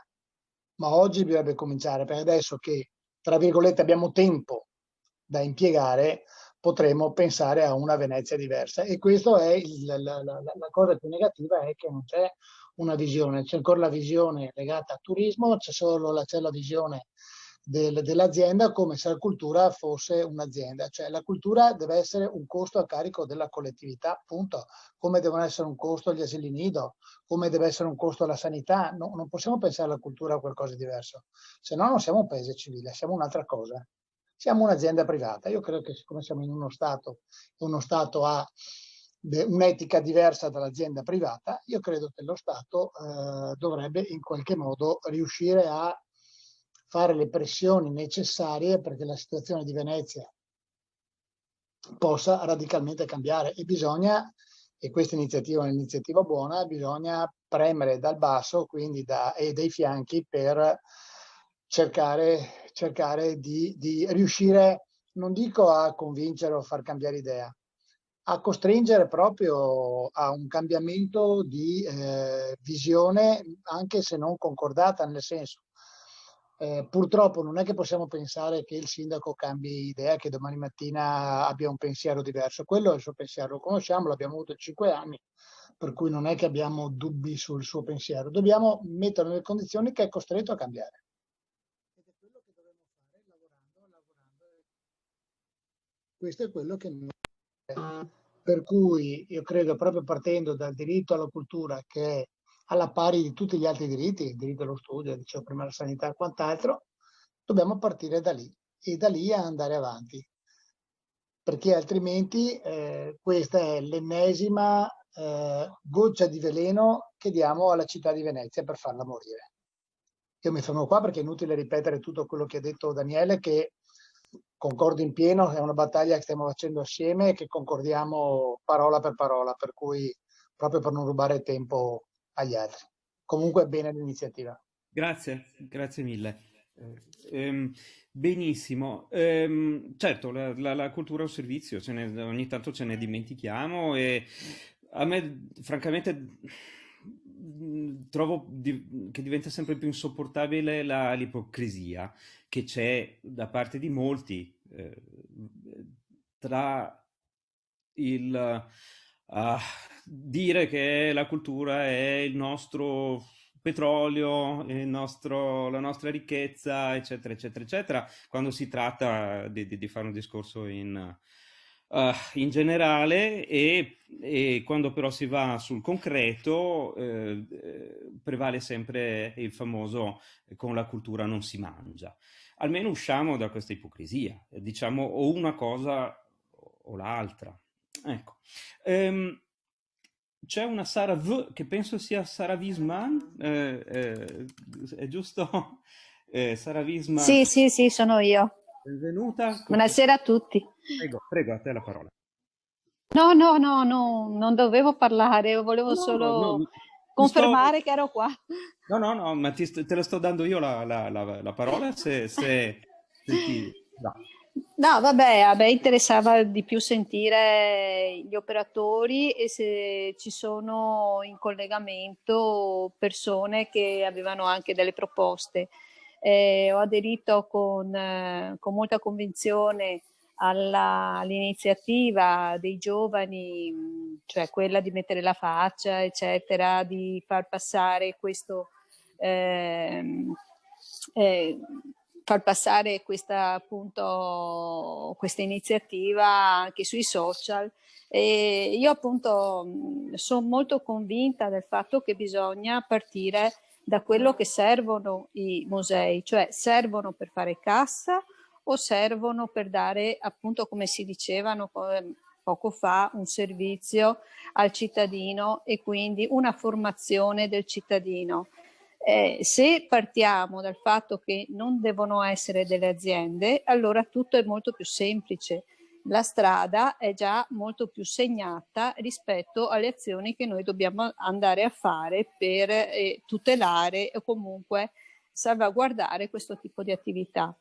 Ma oggi bisognerebbe cominciare, perché adesso che, tra virgolette, abbiamo tempo da impiegare, potremo pensare a una Venezia diversa. E questo è la cosa più negativa, è che non c'è una visione, c'è ancora la visione legata al turismo, c'è la visione dell'azienda, come se la cultura fosse un'azienda. Cioè la cultura deve essere un costo a carico della collettività, punto. Come devono essere un costo gli asili nido, come deve essere un costo la sanità. No, non possiamo pensare alla cultura a qualcosa di diverso, se no non siamo un paese civile, siamo un'altra cosa. Siamo un'azienda privata. Io credo che siccome siamo in uno Stato ha un'etica diversa dall'azienda privata, io credo che lo Stato dovrebbe in qualche modo riuscire a fare le pressioni necessarie perché la situazione di Venezia possa radicalmente cambiare, e bisogna, e questa iniziativa è un'iniziativa buona, bisogna premere dal basso, quindi e dai fianchi, per cercare di riuscire, non dico a convincere o far cambiare idea, a costringere proprio a un cambiamento di visione, anche se non concordata, nel senso, purtroppo non è che possiamo pensare che il sindaco cambi idea, che domani mattina abbia un pensiero diverso. Quello è il suo pensiero, lo conosciamo, l'abbiamo avuto 5 anni, per cui non è che abbiamo dubbi sul suo pensiero. Dobbiamo metterlo nelle condizioni che è costretto a cambiare. Ed è quello che dovremmo fare lavorando. Questo è quello che noi... Per cui io credo, proprio partendo dal diritto alla cultura, che è alla pari di tutti gli altri diritti, il diritto allo studio, dicevo prima la sanità e quant'altro, dobbiamo partire da lì e da lì a andare avanti, perché altrimenti questa è l'ennesima goccia di veleno che diamo alla città di Venezia per farla morire. Io mi fermo qua perché è inutile ripetere tutto quello che ha detto Daniele, che concordo in pieno, è una battaglia che stiamo facendo assieme e che concordiamo parola per parola, per cui proprio per non rubare tempo agli altri. Comunque bene l'iniziativa. Grazie mille. Benissimo. Certo, la cultura o servizio, ogni tanto ce ne dimentichiamo, e a me francamente trovo che diventa sempre più insopportabile l'ipocrisia che c'è da parte di molti tra il dire che la cultura è il nostro petrolio, la nostra ricchezza, eccetera, eccetera, eccetera, quando si tratta di fare un discorso in generale, e quando però si va sul concreto prevale sempre il famoso con la cultura non si mangia. Almeno usciamo da questa ipocrisia, diciamo o una cosa o l'altra. Ecco. C'è una Sara V, che penso sia Sara Wiesman, è giusto? Sara Wiesman, Sì, sono io. benvenuta. Buonasera a tutti. Prego, a te la parola. No, non dovevo parlare, volevo solo confermare che ero qua. No, ma te la sto dando io la parola, se ti... No. No, vabbè, a me interessava di più sentire gli operatori e se ci sono in collegamento persone che avevano anche delle proposte. Ho aderito con molta convinzione all'iniziativa dei giovani, cioè quella di mettere la faccia, eccetera, di far passare questo... far passare questa iniziativa anche sui social. E io appunto sono molto convinta del fatto che bisogna partire da quello che servono i musei, cioè servono per fare cassa o servono per dare, appunto, come si dicevano poco fa, un servizio al cittadino e quindi una formazione del cittadino. Se partiamo dal fatto che non devono essere delle aziende, allora tutto è molto più semplice. La strada è già molto più segnata rispetto alle azioni che noi dobbiamo andare a fare per tutelare o comunque salvaguardare questo tipo di attività.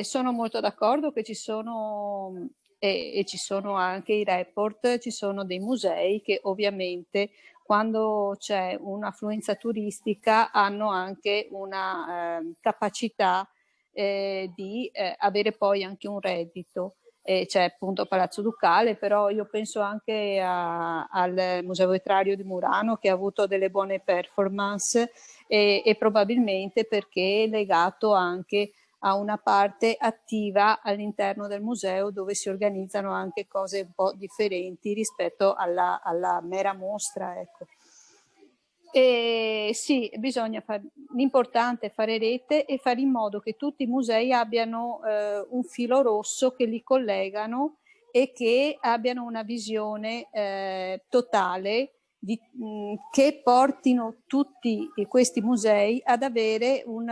Sono molto d'accordo che ci sono e ci sono anche i report, ci sono dei musei che ovviamente quando c'è un'affluenza turistica hanno anche una capacità di avere poi anche un reddito. C'è appunto Palazzo Ducale, però io penso anche al Museo Vetrario di Murano, che ha avuto delle buone performance e probabilmente perché è legato anche ha una parte attiva all'interno del museo dove si organizzano anche cose un po' differenti rispetto alla mera mostra, ecco. E sì, l'importante è fare rete e fare in modo che tutti i musei abbiano un filo rosso che li collegano e che abbiano una visione totale che portino tutti questi musei ad avere un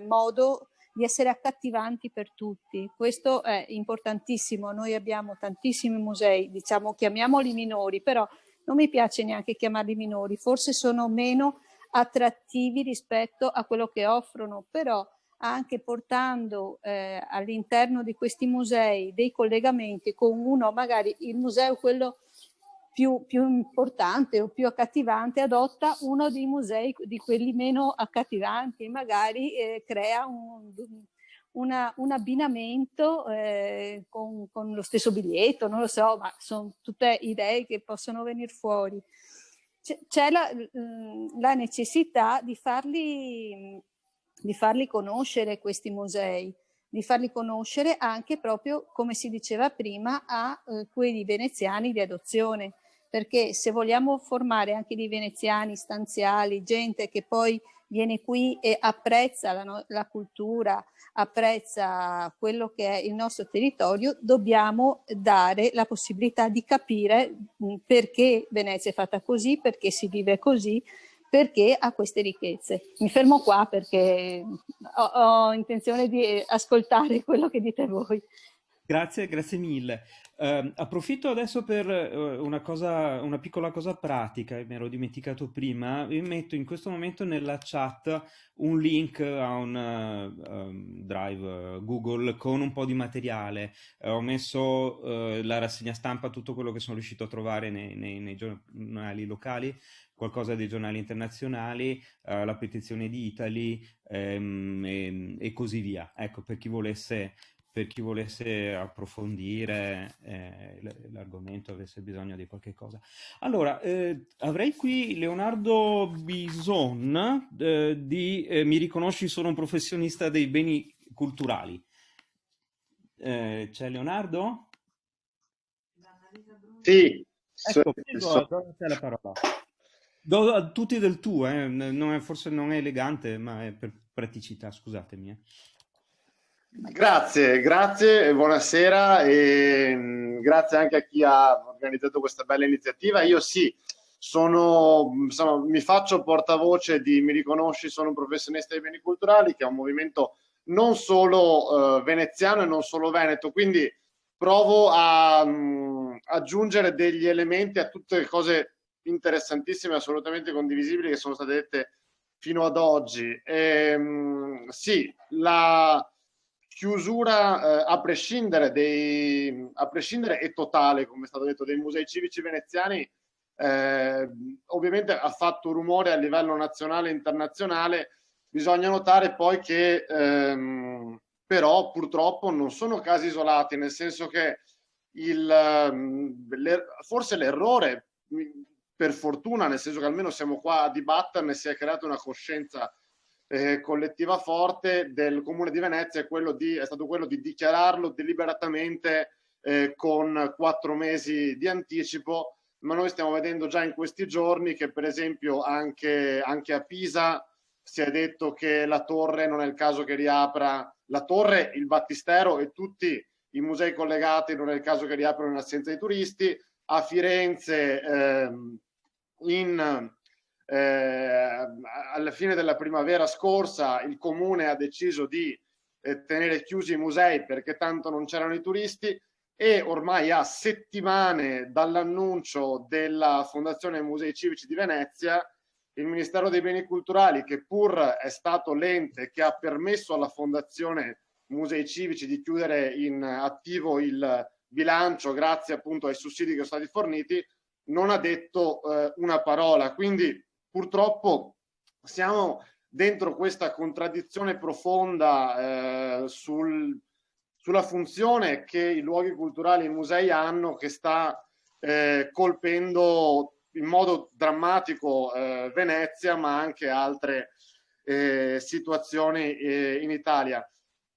modo di essere accattivanti per tutti. Questo è importantissimo. Noi abbiamo tantissimi musei, diciamo, chiamiamoli minori, però non mi piace neanche chiamarli minori, forse sono meno attrattivi rispetto a quello che offrono, però anche portando all'interno di questi musei dei collegamenti con uno, magari il museo quello più importante o più accattivante adotta uno dei musei di quelli meno accattivanti, magari crea un abbinamento con lo stesso biglietto, non lo so, ma sono tutte idee che possono venire fuori. C'è la necessità di farli conoscere questi musei, di farli conoscere anche proprio, come si diceva prima, a quelli veneziani di adozione, perché se vogliamo formare anche dei veneziani stanziali, gente che poi viene qui e apprezza la cultura, apprezza quello che è il nostro territorio, dobbiamo dare la possibilità di capire perché Venezia è fatta così, perché si vive così, perché ha queste ricchezze. Mi fermo qua perché ho intenzione di ascoltare quello che dite voi. Grazie mille. Approfitto adesso per una piccola cosa pratica, mi ero dimenticato prima. Vi metto in questo momento nella chat un link a un drive Google con un po' di materiale. Ho messo la rassegna stampa, tutto quello che sono riuscito a trovare nei giornali locali, qualcosa dei giornali internazionali, la petizione di Italy e così via. Ecco, per chi volesse approfondire l'argomento, avesse bisogno di qualche cosa. Allora, avrei qui Leonardo Bison Mi riconosci, sono un professionista dei beni culturali. C'è Leonardo? Sì. Ecco, prego, do a te la parola. Do a tutti del tu, forse non è elegante, ma è per praticità, scusatemi. Grazie, buonasera e grazie anche a chi ha organizzato questa bella iniziativa. Io sì, mi faccio portavoce di Mi riconosci, sono un professionista dei beni culturali, che è un movimento non solo veneziano e non solo veneto, quindi provo a aggiungere degli elementi a tutte le cose interessantissime, assolutamente condivisibili che sono state dette fino ad oggi. Sì, la chiusura a prescindere e totale, come è stato detto, dei musei civici veneziani ovviamente ha fatto rumore a livello nazionale e internazionale. Bisogna notare poi che però purtroppo non sono casi isolati, nel senso che forse l'errore, per fortuna, nel senso che almeno siamo qua a dibatterne, si è creata una coscienza collettiva forte del Comune di Venezia, è stato quello di dichiararlo deliberatamente con 4 mesi di anticipo, ma noi stiamo vedendo già in questi giorni che per esempio anche a Pisa si è detto che la torre non è il caso che riapra, la torre, il Battistero e tutti i musei collegati non è il caso che riaprano in assenza di turisti. A Firenze alla fine della primavera scorsa il comune ha deciso di tenere chiusi i musei perché tanto non c'erano i turisti, e ormai a settimane dall'annuncio della Fondazione Musei Civici di Venezia il Ministero dei Beni Culturali, che pur è stato l'ente che ha permesso alla Fondazione Musei Civici di chiudere in attivo il bilancio grazie appunto ai sussidi che sono stati forniti, non ha detto una parola. Quindi purtroppo siamo dentro questa contraddizione profonda sulla funzione che i luoghi culturali e i musei hanno, che sta colpendo in modo drammatico Venezia, ma anche altre situazioni in Italia.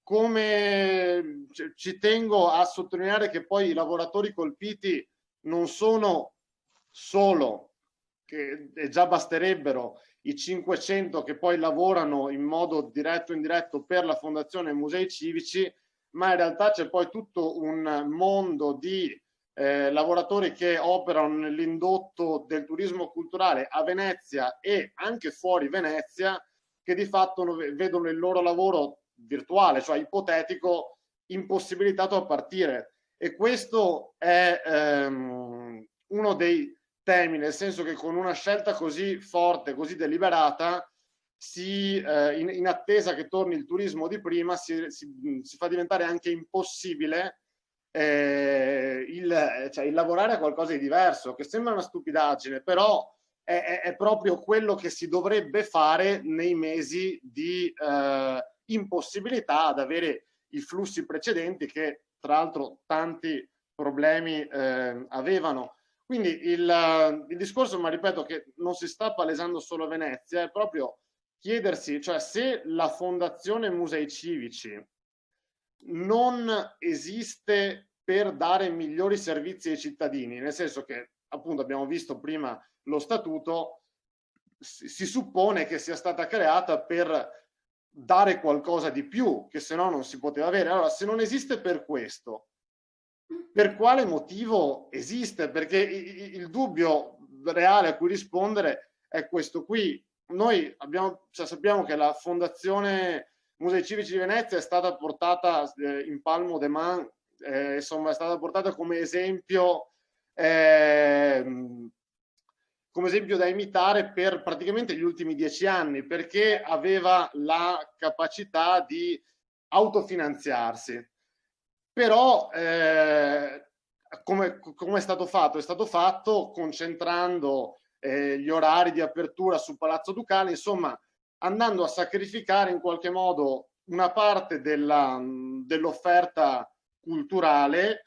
come ci tengo a sottolineare che poi i lavoratori colpiti non sono solo, che già basterebbero, i 500 che poi lavorano in modo diretto o indiretto per la Fondazione Musei Civici, ma in realtà c'è poi tutto un mondo di lavoratori che operano nell'indotto del turismo culturale a Venezia e anche fuori Venezia, che di fatto vedono il loro lavoro virtuale, cioè ipotetico, impossibilitato a partire. E questo è uno dei temi, nel senso che con una scelta così forte, così deliberata, in attesa che torni il turismo di prima, si fa diventare anche impossibile il lavorare a qualcosa di diverso, che sembra una stupidaggine, però è proprio quello che si dovrebbe fare nei mesi di impossibilità ad avere i flussi precedenti che tra l'altro tanti problemi avevano. Quindi il discorso, ma ripeto, che non si sta palesando solo a Venezia, è proprio chiedersi, cioè, se la Fondazione Musei Civici non esiste per dare migliori servizi ai cittadini, nel senso che appunto abbiamo visto prima lo statuto, si suppone che sia stata creata per dare qualcosa di più che se no non si poteva avere. Allora, se non esiste per questo, per quale motivo esiste? Perché il dubbio reale a cui rispondere è questo qui. Noi sappiamo che la Fondazione Musei Civici di Venezia è stata portata in palmo de man, insomma è stata portata come esempio da imitare per praticamente gli ultimi 10 anni, perché aveva la capacità di autofinanziarsi. Però come è stato fatto? È stato fatto concentrando gli orari di apertura su Palazzo Ducale, insomma andando a sacrificare in qualche modo una parte dell'offerta culturale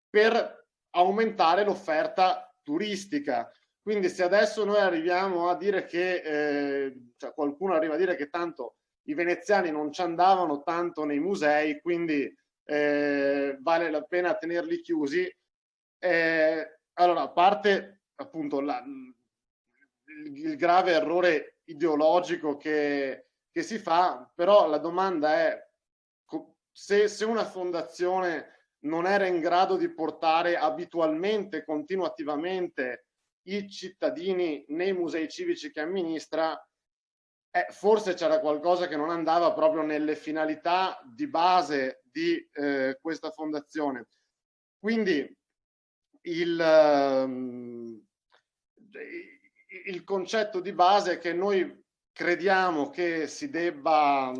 per aumentare l'offerta turistica. Quindi se adesso noi arriviamo a dire che, qualcuno arriva a dire che tanto i veneziani non ci andavano tanto nei musei, quindi vale la pena tenerli chiusi, allora, a parte appunto il grave errore ideologico che si fa, però la domanda è se una fondazione non era in grado di portare abitualmente, continuativamente i cittadini nei musei civici che amministra, forse c'era qualcosa che non andava proprio nelle finalità di base di questa fondazione. Quindi il concetto di base è che noi crediamo che si debba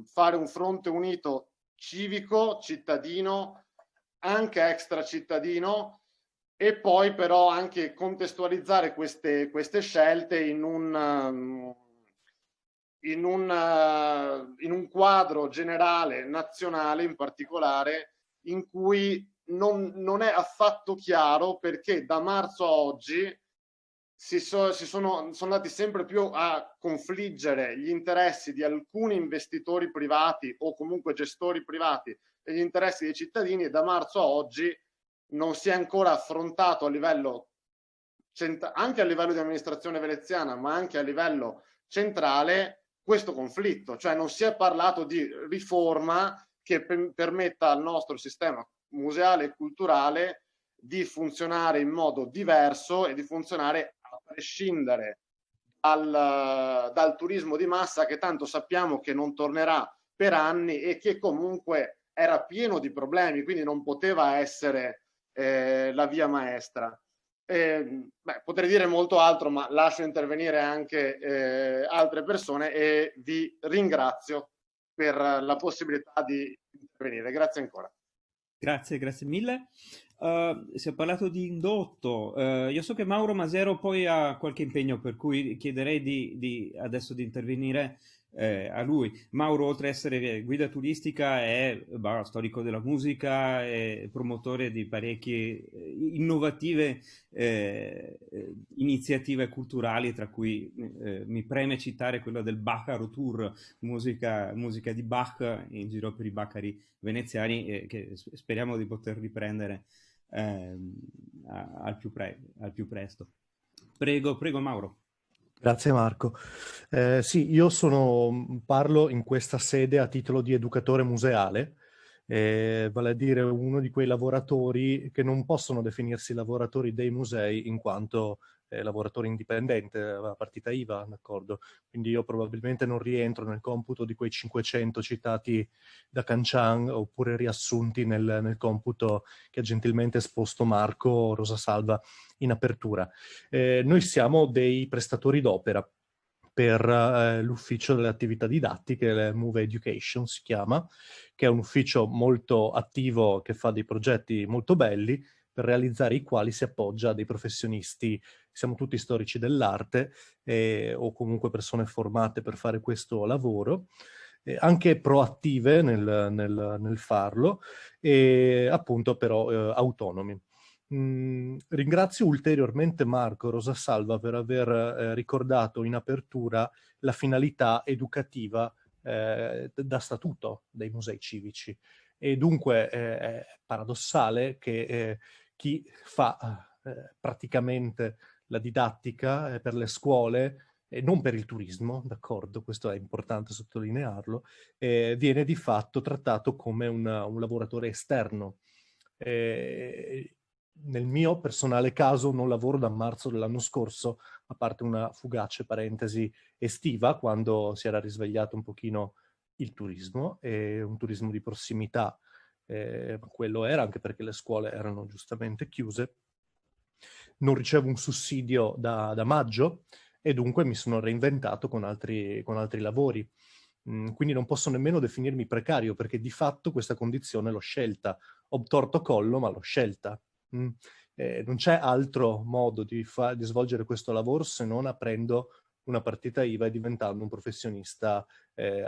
fare un fronte unito civico, cittadino, anche extra cittadino, e poi però anche contestualizzare queste scelte in un quadro generale, nazionale in particolare, in cui non è affatto chiaro perché da marzo a oggi sono andati sempre più a confliggere gli interessi di alcuni investitori privati o comunque gestori privati e gli interessi dei cittadini, e da marzo a oggi non si è ancora affrontato a livello anche a livello di amministrazione veneziana, ma anche a livello centrale, questo conflitto. Cioè non si è parlato di riforma che permetta al nostro sistema museale e culturale di funzionare in modo diverso e di funzionare a prescindere dal turismo di massa, che tanto sappiamo che non tornerà per anni e che comunque era pieno di problemi, quindi non poteva essere la via maestra. Potrei dire molto altro, ma lascio intervenire anche altre persone e vi ringrazio per la possibilità di intervenire. Grazie ancora. Grazie mille. Si è parlato di indotto. Io so che Mauro Masero poi ha qualche impegno, per cui chiederei adesso di intervenire a lui. Mauro, oltre ad essere guida turistica, è storico della musica, è promotore di parecchie innovative iniziative culturali, tra cui mi preme citare quella del Bacaro Tour, musica di Bach in giro per i Baccari veneziani, che speriamo di poter riprendere al più presto. Prego Mauro. Grazie Marco. Sì, io parlo in questa sede a titolo di educatore museale, vale a dire uno di quei lavoratori che non possono definirsi lavoratori dei musei in quanto lavoratore indipendente, a partita IVA, d'accordo? Quindi io probabilmente non rientro nel computo di quei 500 citati da Cancian, oppure riassunti nel computo che ha gentilmente esposto Marco Rosasalva in apertura. Noi siamo dei prestatori d'opera per l'ufficio delle attività didattiche, Move Education si chiama, che è un ufficio molto attivo che fa dei progetti molto belli, per realizzare i quali si appoggia a dei professionisti. Siamo tutti storici dell'arte o comunque persone formate per fare questo lavoro, anche proattive nel farlo e appunto però autonomi. Ringrazio ulteriormente Marco Rosasalva per aver ricordato in apertura la finalità educativa da statuto dei musei civici. E dunque è paradossale che chi fa praticamente la didattica per le scuole e non per il turismo, d'accordo, questo è importante sottolinearlo, viene di fatto trattato come un lavoratore esterno. Nel mio personale caso non lavoro da marzo dell'anno scorso, a parte una fugace parentesi estiva, quando si era risvegliato un pochino il turismo, e un turismo di prossimità, quello era, anche perché le scuole erano giustamente chiuse. Non ricevo un sussidio da maggio e dunque mi sono reinventato con altri lavori. Quindi non posso nemmeno definirmi precario, perché di fatto questa condizione l'ho scelta. Ho torto collo, ma l'ho scelta. Non c'è altro modo di svolgere questo lavoro se non aprendo una partita IVA e diventando un professionista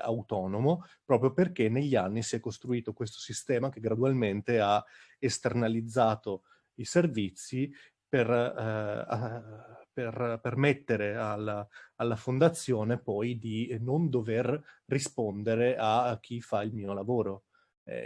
autonomo, proprio perché negli anni si è costruito questo sistema che gradualmente ha esternalizzato i servizi per permettere alla fondazione poi di non dover rispondere a chi fa il mio lavoro.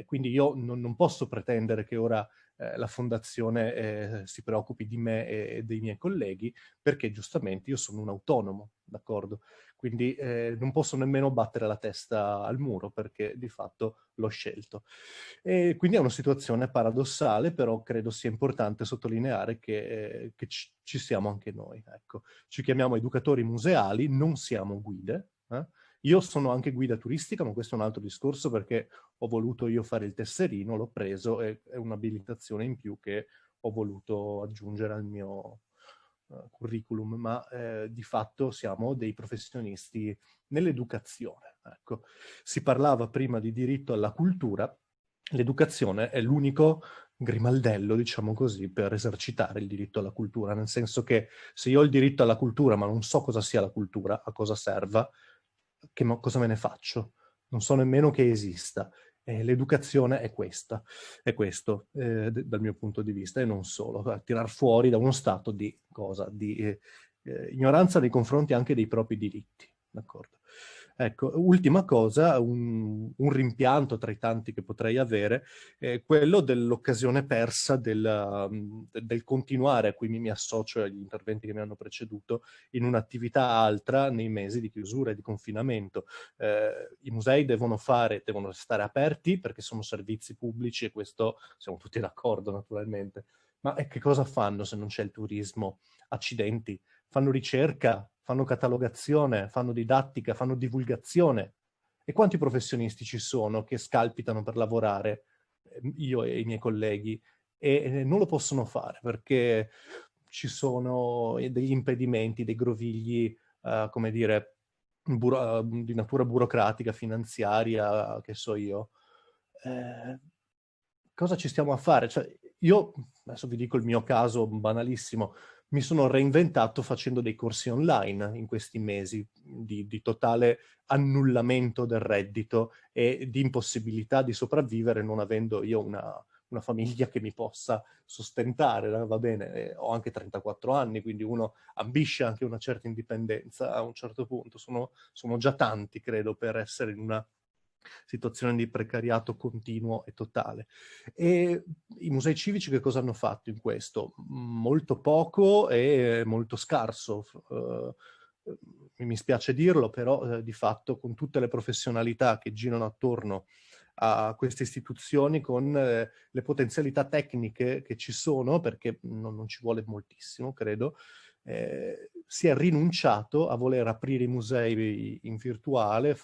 Quindi io non posso pretendere che ora la fondazione si preoccupi di me e dei miei colleghi, perché giustamente io sono un autonomo, d'accordo? Quindi non posso nemmeno battere la testa al muro, perché di fatto l'ho scelto. E quindi è una situazione paradossale, però credo sia importante sottolineare che ci siamo anche noi. Ecco. Ci chiamiamo educatori museali, non siamo guide. Io sono anche guida turistica, ma questo è un altro discorso, perché ho voluto io fare il tesserino, l'ho preso, e è un'abilitazione in più che ho voluto aggiungere al mio curriculum, ma di fatto siamo dei professionisti nell'educazione. Ecco. Si parlava prima di diritto alla cultura, l'educazione è l'unico grimaldello, diciamo così, per esercitare il diritto alla cultura, nel senso che se io ho il diritto alla cultura ma non so cosa sia la cultura, a cosa serva, cosa me ne faccio? Non so nemmeno che esista. L'educazione è questo, dal mio punto di vista, e non solo, tirar fuori da uno stato di ignoranza nei confronti anche dei propri diritti, d'accordo? Ecco, ultima cosa, un rimpianto tra i tanti che potrei avere, quello dell'occasione persa del continuare, a cui mi associo agli interventi che mi hanno preceduto, in un'attività altra nei mesi di chiusura e di confinamento. I musei devono stare aperti perché sono servizi pubblici, e questo siamo tutti d'accordo naturalmente. Ma che cosa fanno se non c'è il turismo? Accidenti. Fanno ricerca, fanno catalogazione, fanno didattica, fanno divulgazione. E quanti professionisti ci sono che scalpitano per lavorare, io e i miei colleghi, e non lo possono fare perché ci sono degli impedimenti, dei grovigli, come dire, di natura burocratica, finanziaria, che so io. Cosa ci stiamo a fare? Cioè, io, adesso vi dico il mio caso banalissimo, mi sono reinventato facendo dei corsi online in questi mesi di totale annullamento del reddito e di impossibilità di sopravvivere non avendo io una famiglia che mi possa sostentare, va bene, ho anche 34 anni, quindi uno ambisce anche una certa indipendenza a un certo punto, sono già tanti, credo, per essere in una situazione di precariato continuo e totale. E i musei civici che cosa hanno fatto in questo? Molto poco e molto scarso. Mi spiace dirlo, però di fatto con tutte le professionalità che girano attorno a queste istituzioni, con le potenzialità tecniche che ci sono, perché non ci vuole moltissimo, credo, si è rinunciato a voler aprire i musei in virtuale,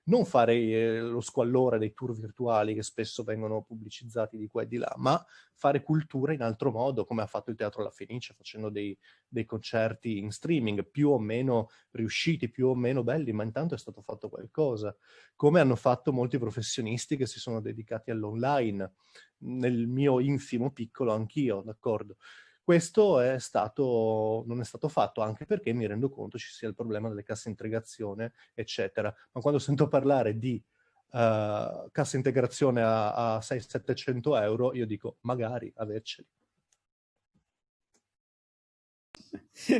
non fare lo squallore dei tour virtuali che spesso vengono pubblicizzati di qua e di là, ma fare cultura in altro modo, come ha fatto il Teatro La Fenice, facendo dei concerti in streaming, più o meno riusciti, più o meno belli, ma intanto è stato fatto qualcosa. Come hanno fatto molti professionisti che si sono dedicati all'online, nel mio infimo piccolo anch'io, d'accordo? Questo non è stato fatto, anche perché mi rendo conto ci sia il problema delle casse integrazione, eccetera. Ma quando sento parlare di cassa integrazione a 600-700 euro, io dico magari averceli.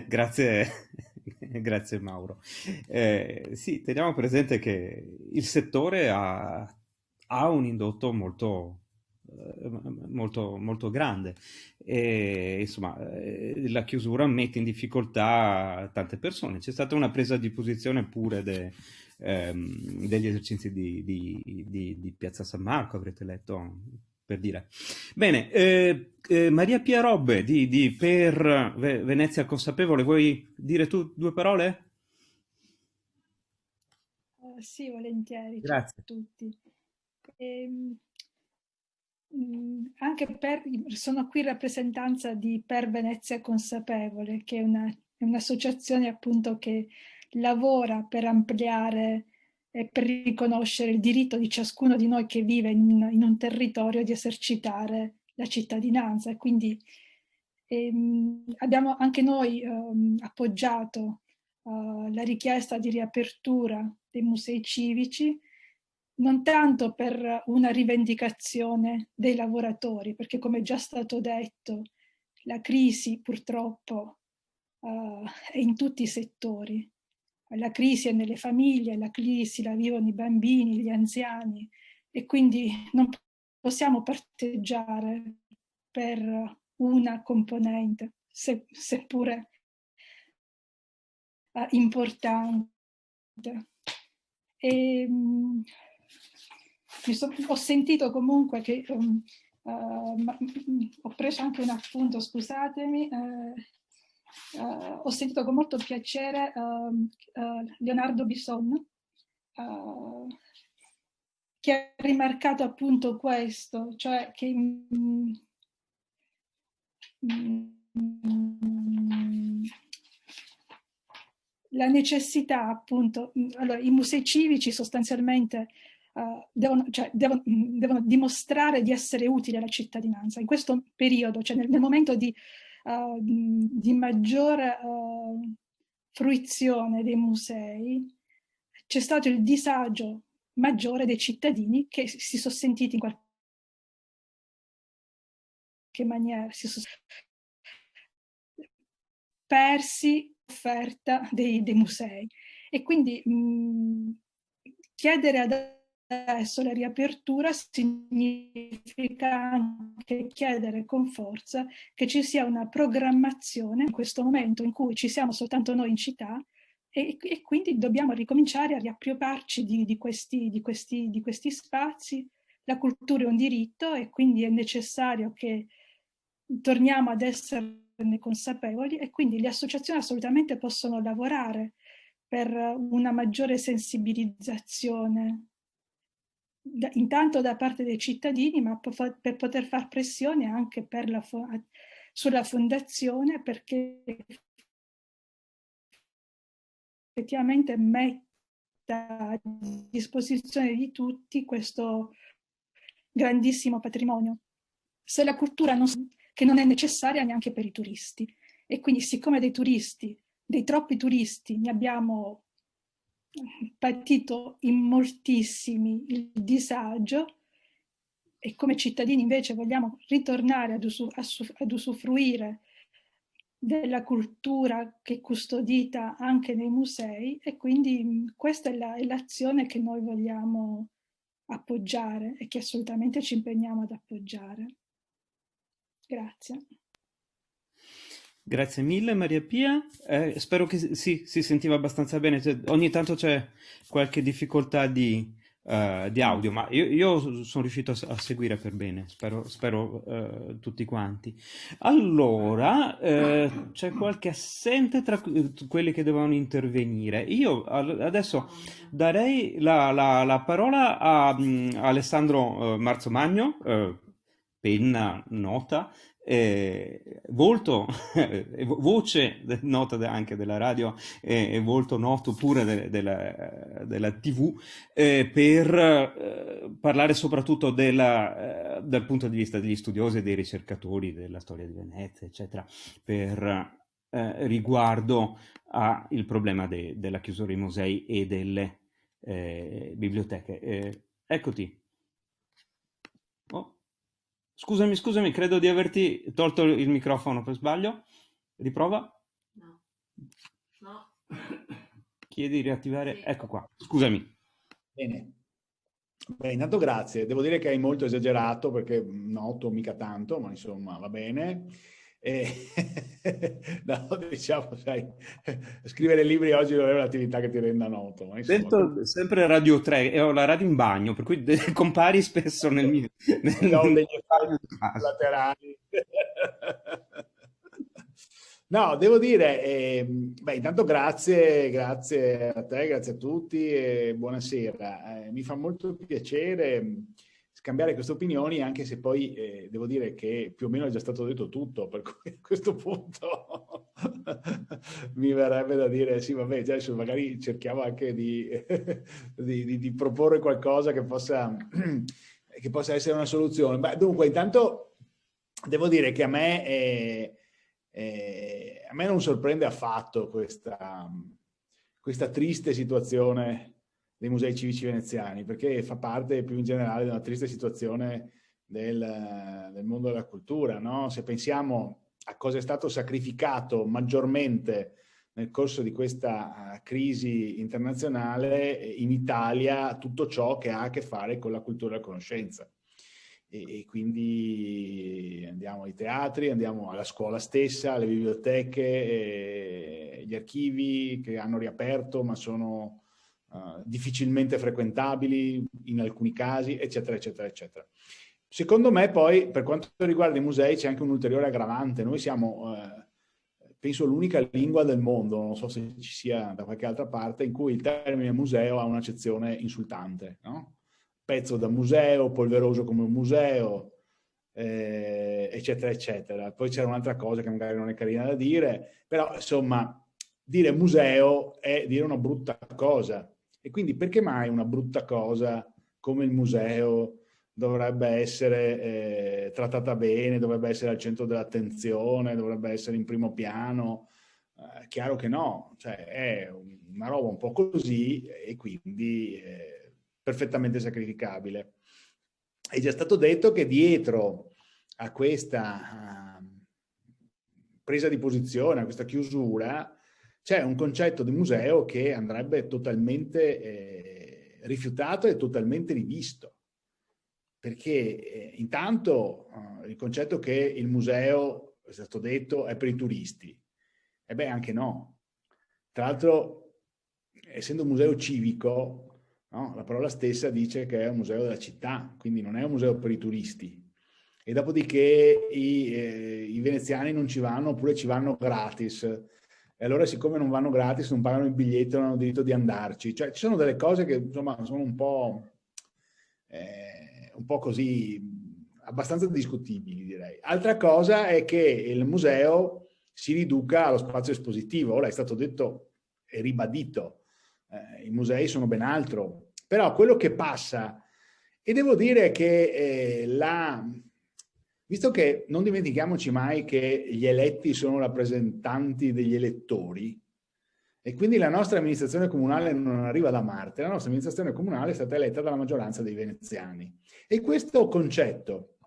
Grazie, grazie Mauro. Sì, teniamo presente che il settore ha un indotto molto grande e insomma la chiusura mette in difficoltà tante persone. C'è stata una presa di posizione pure degli esercizi di Piazza San Marco, avrete letto, per dire. Bene, Maria Pia Robbe per Venezia Consapevole, vuoi dire tu due parole? Sì, volentieri. Grazie. Ciao a tutti. Sono qui in rappresentanza di Per Venezia Consapevole, che è un'associazione appunto che lavora per ampliare e per riconoscere il diritto di ciascuno di noi che vive in un territorio di esercitare la cittadinanza. E quindi abbiamo anche noi appoggiato la richiesta di riapertura dei musei civici, non tanto per una rivendicazione dei lavoratori, perché come è già stato detto, la crisi purtroppo è in tutti i settori. La crisi è nelle famiglie, la crisi la vivono i bambini, gli anziani, e quindi non possiamo parteggiare per una componente, seppure importante. Ho sentito comunque che ho preso anche un appunto, scusatemi, ho sentito con molto piacere Leonardo Bisson, che ha rimarcato appunto questo, cioè che la necessità appunto, allora i musei civici sostanzialmente devono dimostrare di essere utili alla cittadinanza. In questo periodo, cioè nel momento di maggiore fruizione dei musei, c'è stato il disagio maggiore dei cittadini che si sono sentiti in qualche maniera, persi l'offerta dei musei. E quindi chiedere adesso la riapertura significa anche chiedere con forza che ci sia una programmazione in questo momento in cui ci siamo soltanto noi in città, e quindi dobbiamo ricominciare a riappropriarci di questi spazi. La cultura è un diritto e quindi è necessario che torniamo ad esserne consapevoli, e quindi le associazioni assolutamente possono lavorare per una maggiore sensibilizzazione intanto da parte dei cittadini, ma per poter far pressione anche sulla fondazione, perché effettivamente metta a disposizione di tutti questo grandissimo patrimonio. se la cultura che non è necessaria neanche per i turisti. E quindi, siccome dei troppi turisti, ne abbiamo patito in moltissimi il disagio, e come cittadini invece vogliamo ritornare ad usufruire della cultura che è custodita anche nei musei, e quindi questa è l'azione che noi vogliamo appoggiare e che assolutamente ci impegniamo ad appoggiare. Grazie. Grazie mille Maria Pia. Spero che si sentiva abbastanza bene. Ogni tanto c'è qualche difficoltà di audio, ma io sono riuscito a seguire per bene, spero tutti quanti. Allora, c'è qualche assente tra quelli che dovevano intervenire. Io adesso darei la parola a Alessandro Marzomagno, penna nota, voce nota anche della radio, e volto noto pure della TV, per parlare soprattutto dal punto di vista degli studiosi e dei ricercatori della storia di Venezia, eccetera, per riguardo al problema della chiusura dei musei e delle biblioteche. Eccoti. Oh. Scusami, credo di averti tolto il microfono per sbaglio. Riprova? No. Chiedi di riattivare. Sì. Ecco qua, scusami. Bene. Beh, intanto grazie. Devo dire che hai molto esagerato, perché noto mica tanto, ma insomma va bene. No, diciamo, sai, scrivere libri oggi non è un'attività che ti renda noto. Ma insomma, sento sempre Radio 3 e ho la radio in bagno, per cui compari spesso nel mio ho degli effetti laterali. No, devo dire, beh, intanto grazie a te, grazie a tutti e buonasera. Mi fa molto piacere scambiare queste opinioni, anche se poi devo dire che più o meno è già stato detto tutto, per cui a questo punto mi verrebbe da dire sì, vabbè, già adesso magari cerchiamo anche di proporre qualcosa che possa essere una soluzione. Beh, dunque, intanto devo dire che a me non sorprende affatto questa triste situazione dei musei civici veneziani, perché fa parte più in generale di una triste situazione del mondo della cultura, no? Se pensiamo a cosa è stato sacrificato maggiormente nel corso di questa crisi internazionale, in Italia tutto ciò che ha a che fare con la cultura e la conoscenza. E quindi andiamo ai teatri, andiamo alla scuola stessa, alle biblioteche, gli archivi che hanno riaperto ma sono difficilmente frequentabili in alcuni casi, eccetera, eccetera, eccetera. Secondo me poi, per quanto riguarda i musei, c'è anche un ulteriore aggravante. Noi siamo, penso, l'unica lingua del mondo, non so se ci sia da qualche altra parte, in cui il termine museo ha un'accezione insultante, no? Pezzo da museo, polveroso come un museo, eccetera, eccetera. Poi c'era un'altra cosa che magari non è carina da dire, però insomma, dire museo è dire una brutta cosa. E quindi perché mai una brutta cosa come il museo dovrebbe essere trattata bene, dovrebbe essere al centro dell'attenzione, dovrebbe essere in primo piano? Chiaro che no, cioè è una roba un po' così e quindi perfettamente sacrificabile. È già stato detto che dietro a questa presa di posizione, a questa chiusura, c'è un concetto di museo che andrebbe totalmente rifiutato e totalmente rivisto. Perché intanto il concetto che il museo, è stato detto, è per i turisti. E beh, anche no. Tra l'altro, essendo un museo civico, no, la parola stessa dice che è un museo della città, quindi non è un museo per i turisti. E dopodiché i veneziani non ci vanno, oppure ci vanno gratis. E allora, siccome non vanno gratis, non pagano il biglietto, non hanno diritto di andarci. Cioè, ci sono delle cose che, insomma, sono un po' così, abbastanza discutibili, direi. Altra cosa è che il museo si riduca allo spazio espositivo. Ora è stato detto e ribadito, i musei sono ben altro. Però quello che passa, e devo dire che visto che non dimentichiamoci mai che gli eletti sono rappresentanti degli elettori, e quindi la nostra amministrazione comunale non arriva da Marte, la nostra amministrazione comunale è stata eletta dalla maggioranza dei veneziani. E questo concetto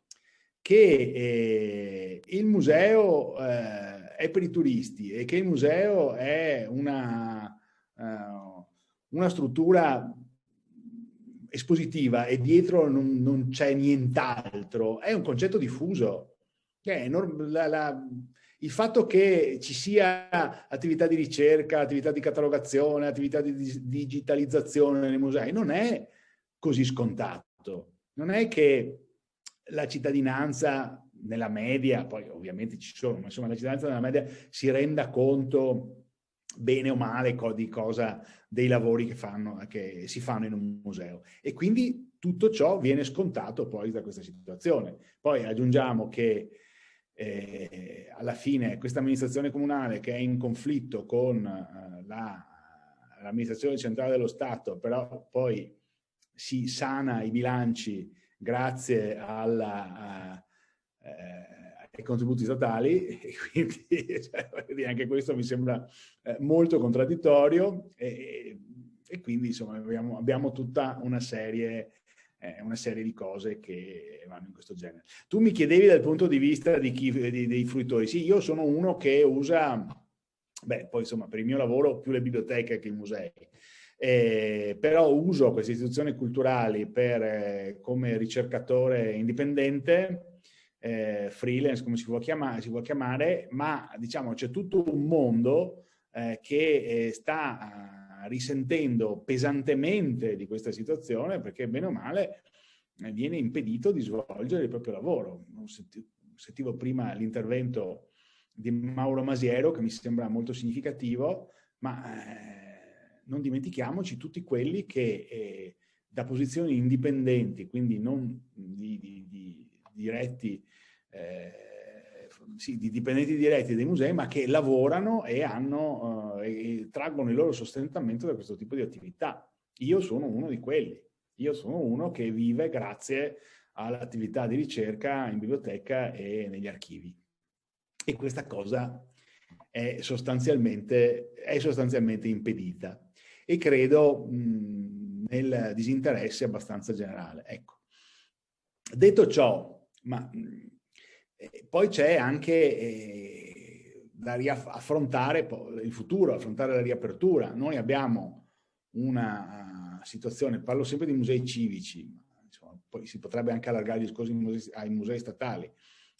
che il museo è per i turisti e che il museo è una struttura espositiva e dietro non c'è nient'altro, è un concetto diffuso. Il fatto che ci sia attività di ricerca, attività di catalogazione, attività di digitalizzazione nei musei non è così scontato. Non è che la cittadinanza nella media, poi ovviamente ci sono, ma insomma la cittadinanza nella media si renda conto bene o male di cosa, dei lavori che si fanno in un museo. E quindi tutto ciò viene scontato poi da questa situazione. Poi aggiungiamo che alla fine questa amministrazione comunale, che è in conflitto con l'amministrazione centrale dello Stato, però poi si sana i bilanci grazie ai contributi statali, e quindi anche questo mi sembra molto contraddittorio, e quindi insomma abbiamo tutta una serie di cose che vanno in questo genere. Tu mi chiedevi dal punto di vista dei fruitori. Sì, io sono uno che usa, poi insomma per il mio lavoro più le biblioteche che i musei, però uso queste istituzioni culturali come ricercatore indipendente, freelance come si può chiamare, ma diciamo c'è tutto un mondo che sta risentendo pesantemente di questa situazione, perché bene o male viene impedito di svolgere il proprio lavoro. Sentivo prima l'intervento di Mauro Masiero, che mi sembra molto significativo, ma non dimentichiamoci tutti quelli che da posizioni indipendenti, quindi non di diretti, di dipendenti diretti dei musei, ma che lavorano e e traggono il loro sostentamento da questo tipo di attività. Io sono uno di quelli. Io sono uno che vive grazie all'attività di ricerca in biblioteca e negli archivi. E questa cosa è sostanzialmente impedita. E credo nel disinteresse abbastanza generale. Ecco. Detto ciò, poi c'è anche da affrontare il futuro, affrontare la riapertura. Noi abbiamo una situazione, parlo sempre di musei civici, ma insomma, poi si potrebbe anche allargare il discorso ai musei statali.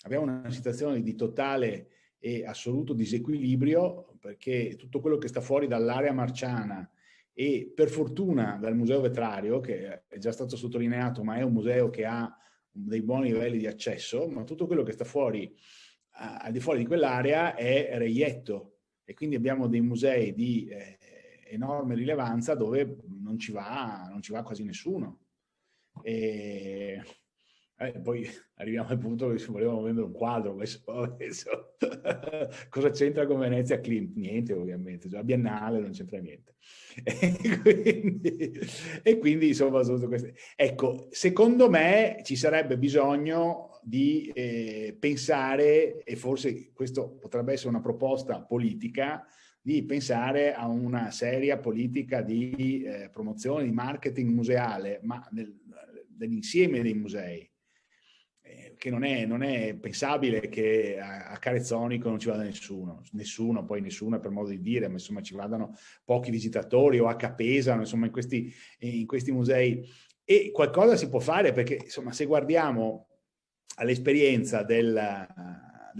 Abbiamo una situazione di totale e assoluto disequilibrio, perché tutto quello che sta fuori dall'area marciana e per fortuna dal Museo Vetrario, che è già stato sottolineato, ma è un museo che ha dei buoni livelli di accesso, ma tutto quello che sta fuori, al di fuori di quell'area, è reietto, e quindi abbiamo dei musei di enorme rilevanza dove non ci va quasi nessuno. E poi arriviamo al punto che volevamo vendere un quadro, cosa c'entra con Venezia Klimt? Niente, ovviamente, la Biennale non c'entra niente. E quindi insomma, ecco, secondo me ci sarebbe bisogno di pensare, e forse questo potrebbe essere una proposta politica, di pensare a una seria politica di promozione, di marketing museale, ma dell'insieme dei musei, che non è pensabile che a Carezzonico non ci vada nessuno, poi nessuno per modo di dire, ma insomma ci vadano pochi visitatori, o a Capesano, insomma in questi musei. E qualcosa si può fare, perché insomma se guardiamo all'esperienza del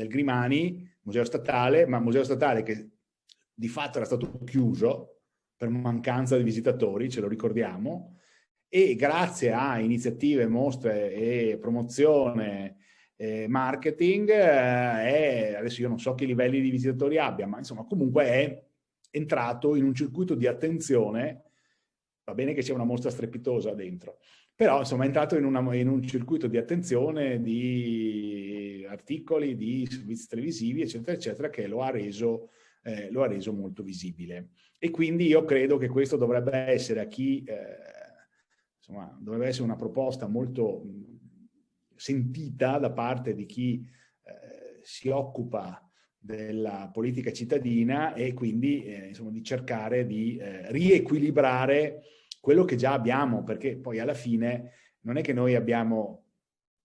Grimani, museo statale che di fatto era stato chiuso per mancanza di visitatori, ce lo ricordiamo, e grazie a iniziative, mostre e promozione, marketing, adesso io non so che livelli di visitatori abbia, ma insomma comunque è entrato in un circuito di attenzione. Va bene che c'è una mostra strepitosa dentro, però insomma è entrato in un circuito di attenzione, di articoli, di servizi televisivi, eccetera, eccetera, che lo ha reso molto visibile. E quindi io credo che questo dovrebbe essere dovrebbe essere una proposta molto sentita da parte di chi si occupa della politica cittadina e quindi insomma, di cercare di riequilibrare quello che già abbiamo, perché poi alla fine non è che noi abbiamo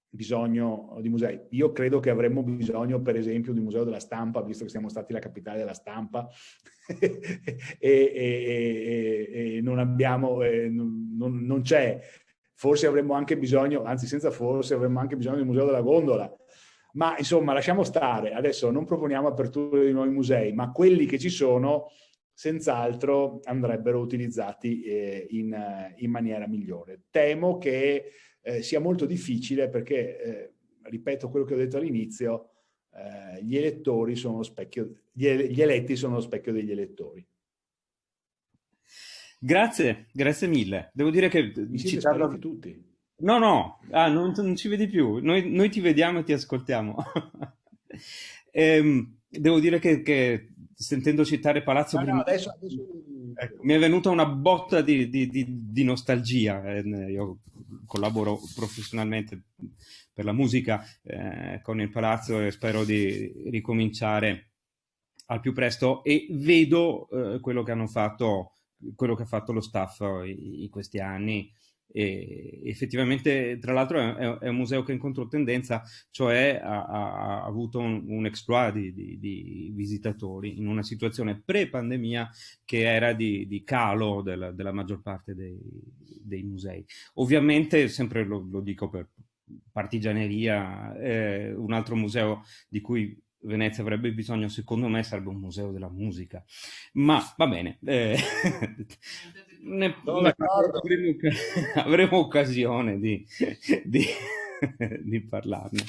bisogno di musei. Io credo che avremmo bisogno, per esempio, di un museo della stampa, visto che siamo stati la capitale della stampa e non abbiamo, non c'è. Forse avremmo anche bisogno, anzi senza forse, avremmo anche bisogno del museo della gondola. Ma insomma, lasciamo stare. Adesso non proponiamo aperture di nuovi musei, ma quelli che ci sono senz'altro andrebbero utilizzati in maniera migliore. Temo che sia molto difficile perché, ripeto quello che ho detto all'inizio, gli elettori sono lo specchio, gli eletti sono lo specchio degli elettori. Grazie mille. Devo dire che Mi siete spariti tutti. No, non ci vedi più. Noi ti vediamo e ti ascoltiamo. Devo dire che sentendo citare Palazzo Brindisi, adesso... ecco, mi è venuta una botta di nostalgia. Io collaboro professionalmente per la musica con il Palazzo e spero di ricominciare al più presto, e vedo quello che hanno fatto, quello che ha fatto lo staff in questi anni. E effettivamente, tra l'altro, è un museo che è in controtendenza, cioè ha avuto un exploit di visitatori in una situazione pre-pandemia che era di calo della maggior parte dei musei. Ovviamente, sempre lo dico per partigianeria, un altro museo di cui Venezia avrebbe bisogno, secondo me, sarebbe un museo della musica, ma va bene, avremo occasione di parlarne.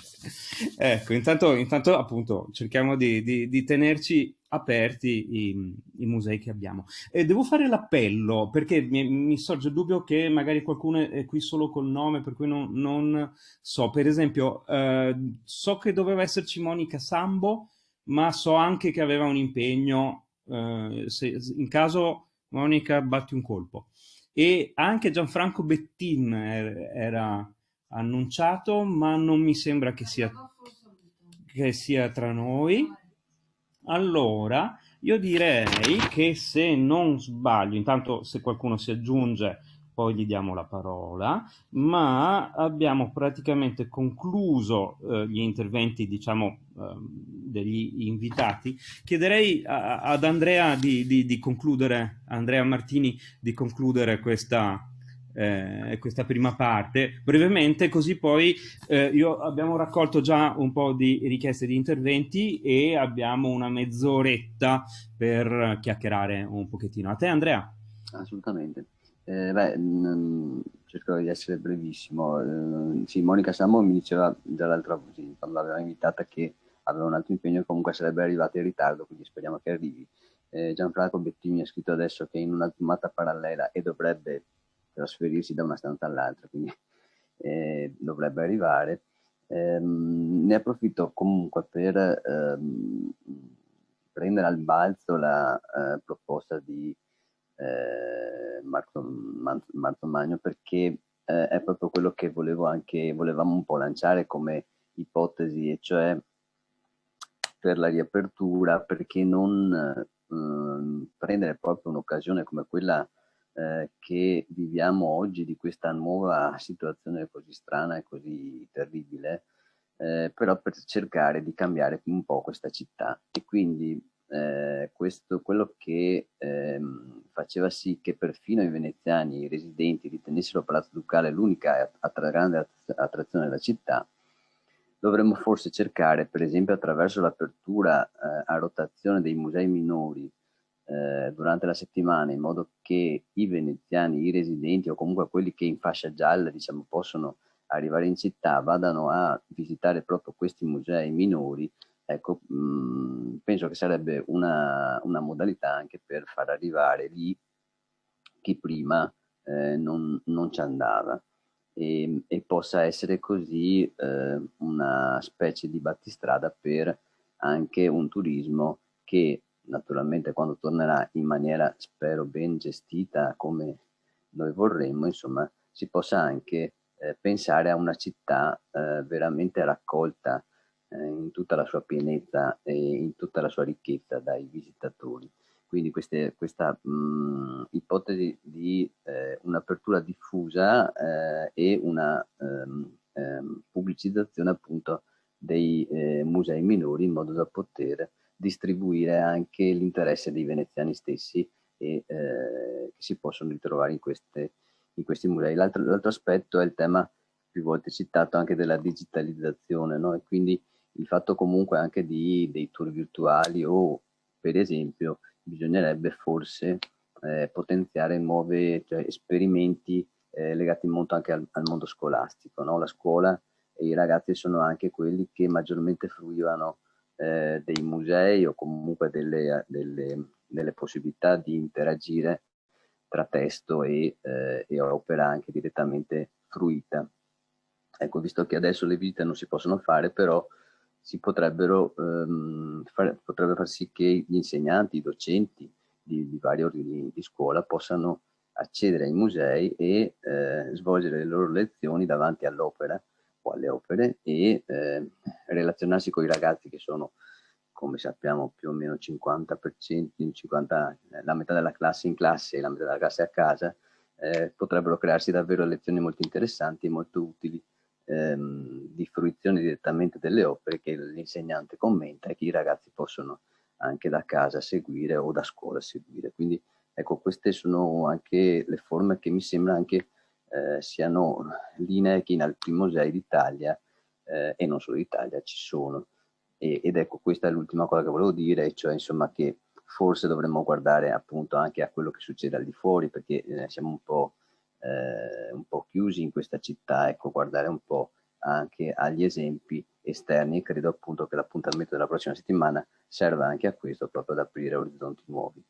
Ecco, intanto appunto cerchiamo di tenerci aperti i musei che abbiamo. Devo fare l'appello perché mi sorge il dubbio che magari qualcuno è qui solo col nome, per cui non so. Per esempio, so che doveva esserci Monica Sambo, ma so anche che aveva un impegno. In caso, Monica, batti un colpo. E anche Gianfranco Bettin era annunciato, ma non mi sembra che sia tra noi. Allora, io direi che, se non sbaglio, intanto se qualcuno si aggiunge poi gli diamo la parola, ma abbiamo praticamente concluso gli interventi, diciamo, degli invitati. Chiederei ad Andrea di concludere, Andrea Martini, di concludere questa prima parte brevemente, così poi abbiamo raccolto già un po' di richieste di interventi e abbiamo una mezz'oretta per chiacchierare un pochettino. A te, Andrea. Assolutamente. Cercherò di essere brevissimo. Sì, Monica Sammo mi diceva già l'altra volta, quando l'aveva invitata, che aveva un altro impegno e comunque sarebbe arrivata in ritardo, quindi speriamo che arrivi. Gianfranco Bettini ha scritto adesso che è in una chiamata parallela e dovrebbe trasferirsi da una stanza all'altra, quindi dovrebbe arrivare. Ne approfitto comunque per prendere al balzo la proposta di Marco Magno, perché è proprio quello che volevamo un po' lanciare come ipotesi, e cioè per la riapertura, perché non prendere proprio un'occasione come quella che viviamo oggi, di questa nuova situazione così strana e così terribile, però per cercare di cambiare un po' questa città. E quindi questo quello che faceva sì che perfino i veneziani, i residenti, ritenessero Palazzo Ducale l'unica grande attrazione della città. Dovremmo forse cercare, per esempio, attraverso l'apertura a rotazione dei musei minori durante la settimana, in modo che i veneziani, i residenti, o comunque quelli che in fascia gialla, diciamo, possono arrivare in città, vadano a visitare proprio questi musei minori. Ecco, penso che sarebbe una modalità anche per far arrivare lì chi prima non ci andava, e possa essere così una specie di battistrada per anche un turismo che naturalmente, quando tornerà in maniera, spero, ben gestita come noi vorremmo, insomma, si possa anche pensare a una città veramente raccolta in tutta la sua pienezza e in tutta la sua ricchezza dai visitatori. Quindi questa ipotesi di un'apertura diffusa e una pubblicizzazione appunto dei musei minori in modo da poter distribuire anche l'interesse dei veneziani stessi e che si possono ritrovare in questi musei. L'altro aspetto è il tema più volte citato anche della digitalizzazione, no? E quindi il fatto comunque anche dei tour virtuali o per esempio bisognerebbe forse potenziare nuovi esperimenti legati molto anche al mondo scolastico, no? La scuola e i ragazzi sono anche quelli che maggiormente fruivano dei musei o comunque delle possibilità di interagire tra testo e opera anche direttamente fruita. Ecco, visto che adesso le visite non si possono fare, però si potrebbe far sì che gli insegnanti, i docenti di vari ordini di scuola possano accedere ai musei e svolgere le loro lezioni davanti all'opera o alle opere e relazionarsi con i ragazzi che sono, come sappiamo, più o meno 50%, la metà della classe in classe e la metà della classe a casa. Potrebbero crearsi davvero lezioni molto interessanti e molto utili di fruizione direttamente delle opere che l'insegnante commenta e che i ragazzi possono anche da casa seguire o da scuola seguire. Quindi ecco, queste sono anche le forme che mi sembra anche siano linee che in altri musei d'Italia e non solo d'Italia ci sono. Ed ecco, questa è l'ultima cosa che volevo dire, cioè insomma che forse dovremmo guardare appunto anche a quello che succede al di fuori, perché siamo un po' chiusi in questa città, ecco, guardare un po' anche agli esempi esterni, e credo appunto che l'appuntamento della prossima settimana serva anche a questo, proprio ad aprire orizzonti nuovi.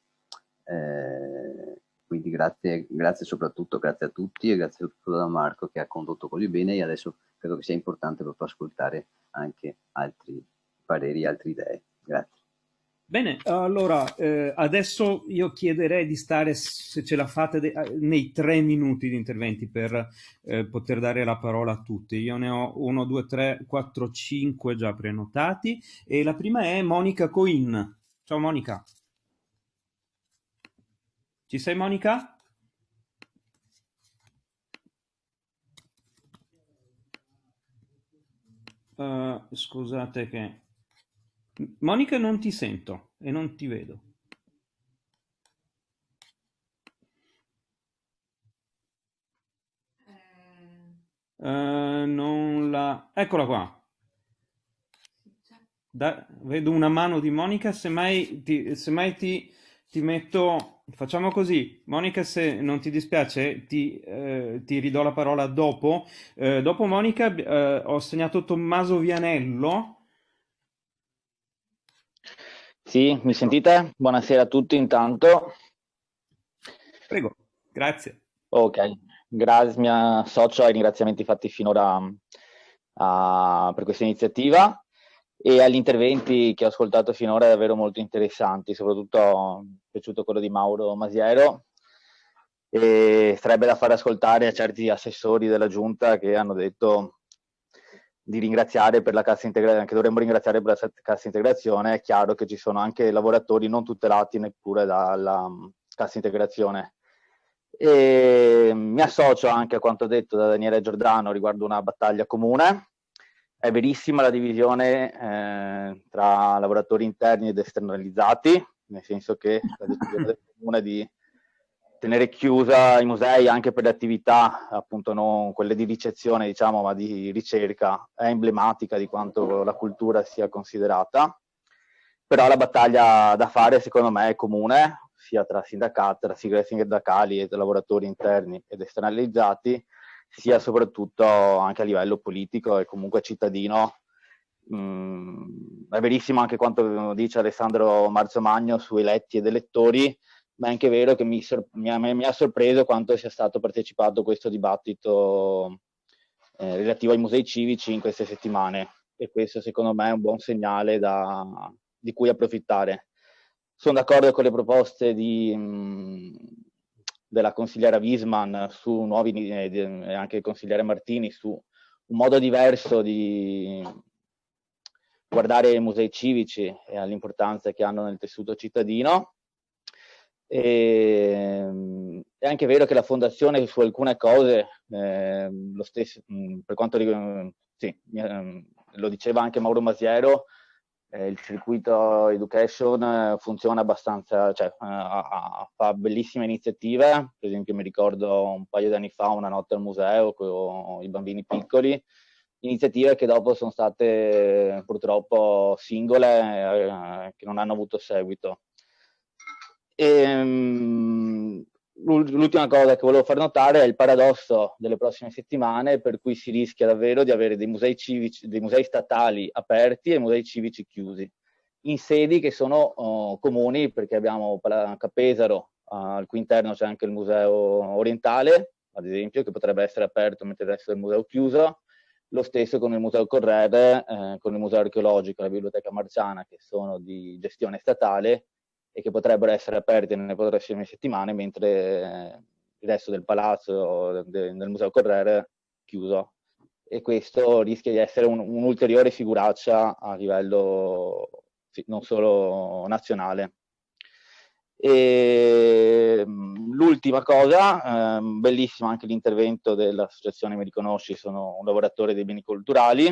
Quindi grazie soprattutto, grazie a tutti e grazie soprattutto da Marco che ha condotto così bene, e adesso credo che sia importante proprio ascoltare anche altri pareri, altre idee. Grazie. Bene, allora adesso io chiederei di stare, se ce la fate, nei 3 minuti di interventi per poter dare la parola a tutti. Io ne ho 1, 2, 3, 4, 5 già prenotati e la prima è Monica Coin. Ciao Monica. Ci sei Monica? Scusate che... Monica, non ti sento e non ti vedo. Non la... Eccola qua. Vedo una mano di Monica, semmai ti metto... Facciamo così, Monica, se non ti dispiace ti ridò la parola dopo. Dopo Monica ho segnato Tommaso Vianello. Sì, mi sentite? Buonasera a tutti intanto. Prego, grazie. Ok, grazie, mi associo ai ringraziamenti fatti finora per questa iniziativa e agli interventi che ho ascoltato finora davvero molto interessanti, soprattutto mi è piaciuto quello di Mauro Masiero, e sarebbe da far ascoltare a certi assessori della giunta che hanno detto di ringraziare per la cassa integrazione, che dovremmo ringraziare per la cassa integrazione. È chiaro che ci sono anche lavoratori non tutelati neppure dalla cassa integrazione. E mi associo anche a quanto detto da Daniele Giordano riguardo una battaglia comune. È verissima la divisione tra lavoratori interni ed esternalizzati, nel senso che la decisione del comune di tenere chiusa i musei anche per le attività, appunto non quelle di ricezione, diciamo, ma di ricerca, è emblematica di quanto la cultura sia considerata. Però la battaglia da fare, secondo me, è comune, sia tra sigle sindacali e lavoratori interni ed esternalizzati, sia soprattutto anche a livello politico e comunque cittadino. È verissimo anche quanto dice Alessandro Marzomagno su eletti ed elettori, ma è anche vero che mi ha sorpreso quanto sia stato partecipato a questo dibattito relativo ai musei civici in queste settimane, e questo secondo me è un buon segnale di cui approfittare. Sono d'accordo con le proposte di della consigliera Wiesman su nuovi, e anche il consigliere Martini, su un modo diverso di guardare i musei civici e all'importanza che hanno nel tessuto cittadino. È anche vero che la fondazione su alcune cose, lo stesso, per quanto riguarda, sì, lo diceva anche Mauro Masiero, il circuito education funziona abbastanza, cioè fa bellissime iniziative. Per esempio mi ricordo un paio di anni fa una notte al museo con i bambini piccoli, iniziative che dopo sono state purtroppo singole, che non hanno avuto seguito. L'ultima cosa che volevo far notare è il paradosso delle prossime settimane, per cui si rischia davvero di avere dei musei civici, dei musei statali aperti e musei civici chiusi, in sedi che sono comuni, perché abbiamo Pesaro, al cui interno c'è anche il museo orientale, ad esempio, che potrebbe essere aperto mentre adesso è il museo chiuso. Lo stesso con il Museo Correre, con il Museo Archeologico e la Biblioteca Marciana, che sono di gestione statale e che potrebbero essere aperti nelle prossime settimane, mentre il resto del palazzo del Museo Correre chiuso. E questo rischia di essere un'ulteriore figuraccia a livello non solo nazionale. L'ultima cosa, bellissimo anche l'intervento dell'associazione Mi Riconosci, sono un lavoratore dei beni culturali,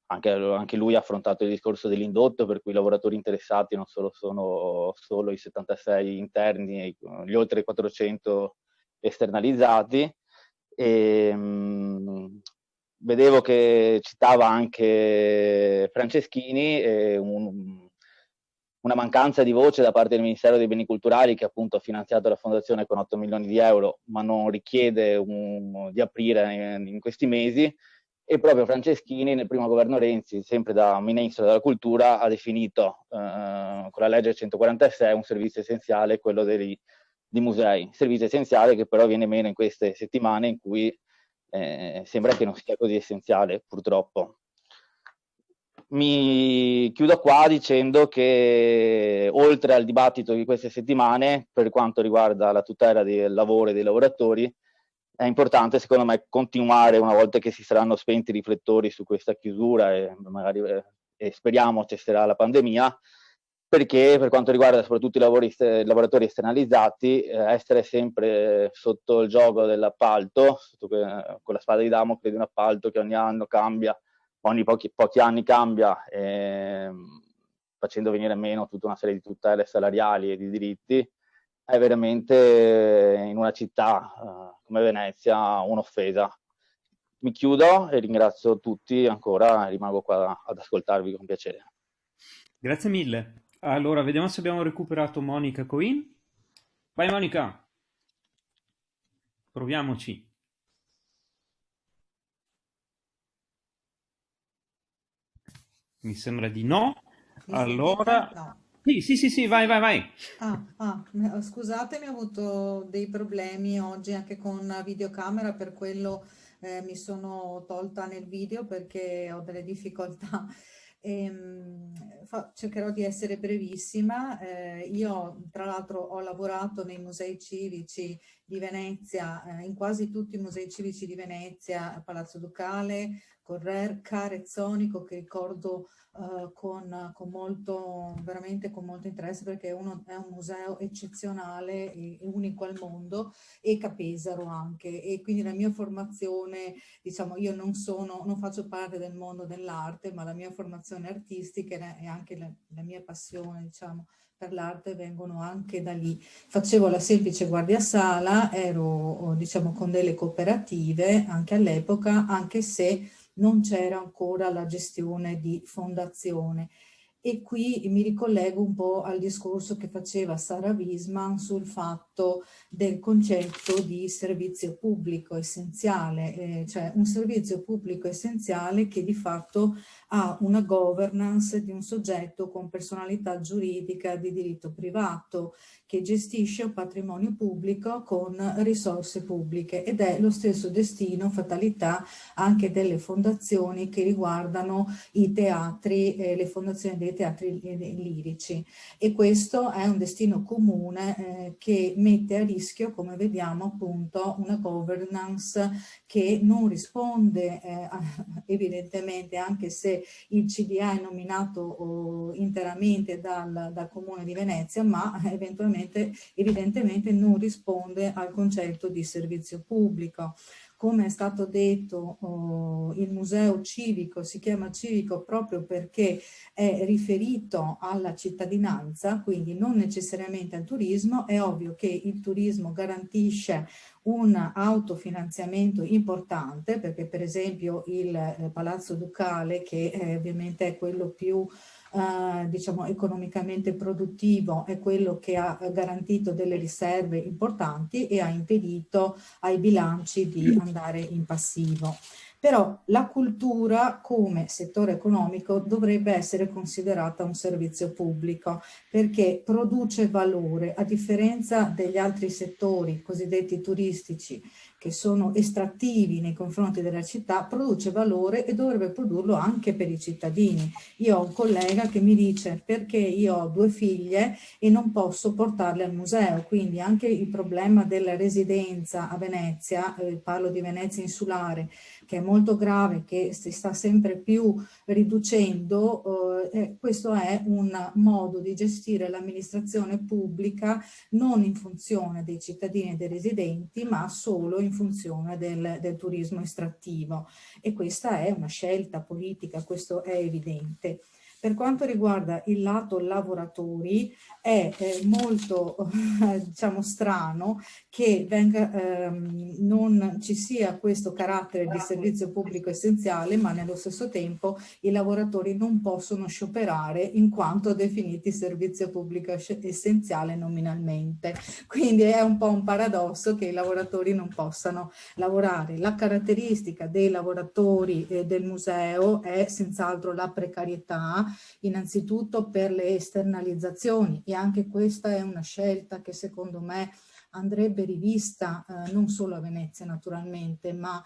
anche lui ha affrontato il discorso dell'indotto, per cui i lavoratori interessati non sono solo i 76 interni e gli oltre 400 esternalizzati. Vedevo che citava anche Franceschini, una mancanza di voce da parte del Ministero dei Beni Culturali, che appunto ha finanziato la fondazione con 8 milioni di euro, ma non richiede di aprire in questi mesi. E proprio Franceschini, nel primo governo Renzi, sempre da Ministro della Cultura, ha definito con la legge 146 un servizio essenziale, quello di musei. Servizio essenziale che però viene meno in queste settimane in cui sembra che non sia così essenziale, purtroppo. Mi chiudo qua dicendo che oltre al dibattito di queste settimane, per quanto riguarda la tutela del lavoro e dei lavoratori, è importante secondo me continuare, una volta che si saranno spenti i riflettori su questa chiusura e magari speriamo cesserà la pandemia, perché per quanto riguarda soprattutto i lavoratori esternalizzati, essere sempre sotto il gioco dell'appalto, con la spada di Damocle di un appalto che ogni anno cambia, ogni pochi anni cambia, facendo venire meno tutta una serie di tutele salariali e di diritti, è veramente in una città come Venezia un'offesa. Mi chiudo e ringrazio tutti ancora, rimango qua ad ascoltarvi con piacere. Grazie mille. Allora, vediamo se abbiamo recuperato Monica Coin. Vai Monica. Proviamoci. Mi sembra di no. Allora... No. Sì, vai. Scusatemi, ho avuto dei problemi oggi anche con la videocamera, per quello mi sono tolta nel video perché ho delle difficoltà. Cercherò di essere brevissima. Io tra l'altro ho lavorato nei musei civici di Venezia, in quasi tutti i musei civici di Venezia, Palazzo Ducale, Correr, Carezzonico, che ricordo veramente con molto interesse, perché è un museo eccezionale e unico al mondo, e Capesaro anche. E quindi la mia formazione, diciamo, io non faccio parte del mondo dell'arte, ma la mia formazione artistica e anche la mia passione, diciamo, per l'arte vengono anche da lì. Facevo la semplice guardiasala, ero diciamo con delle cooperative anche all'epoca, anche se non c'era ancora la gestione di fondazione. E qui mi ricollego un po' al discorso che faceva Sara Wiesman sul fatto del concetto di servizio pubblico essenziale, cioè un servizio pubblico essenziale che di fatto ha una governance di un soggetto con personalità giuridica di diritto privato che gestisce un patrimonio pubblico con risorse pubbliche, ed è lo stesso destino, fatalità anche delle fondazioni che riguardano i teatri, le fondazioni dei teatri lirici, e questo è un destino comune che mette a rischio, come vediamo appunto, una governance che non risponde evidentemente, anche se il CDA è nominato interamente dal Comune di Venezia, ma evidentemente non risponde al concetto di servizio pubblico. Come è stato detto, il museo civico si chiama civico proprio perché è riferito alla cittadinanza, quindi non necessariamente al turismo. È ovvio che il turismo garantisce un autofinanziamento importante, perché per esempio il Palazzo Ducale, che ovviamente è quello più diciamo economicamente produttivo, è quello che ha garantito delle riserve importanti e ha impedito ai bilanci di andare in passivo. Però la cultura come settore economico dovrebbe essere considerata un servizio pubblico, perché produce valore, a differenza degli altri settori cosiddetti turistici, che sono estrattivi nei confronti della città, produce valore e dovrebbe produrlo anche per i cittadini. Io ho un collega che mi dice: perché io ho 2 figlie e non posso portarle al museo, quindi anche il problema della residenza a Venezia, parlo di Venezia insulare, che è molto grave, che si sta sempre più riducendo, questo è un modo di gestire l'amministrazione pubblica non in funzione dei cittadini e dei residenti, ma solo in funzione del turismo estrattivo, e questa è una scelta politica, questo è evidente. Per quanto riguarda il lato lavoratori, è molto diciamo strano che non ci sia questo carattere di servizio pubblico essenziale, ma nello stesso tempo i lavoratori non possono scioperare in quanto definiti servizio pubblico essenziale nominalmente. Quindi è un po' un paradosso che i lavoratori non possano lavorare. La caratteristica dei lavoratori del museo è senz'altro la precarietà, innanzitutto per le esternalizzazioni, e anche questa è una scelta che secondo me andrebbe rivista non solo a Venezia naturalmente, ma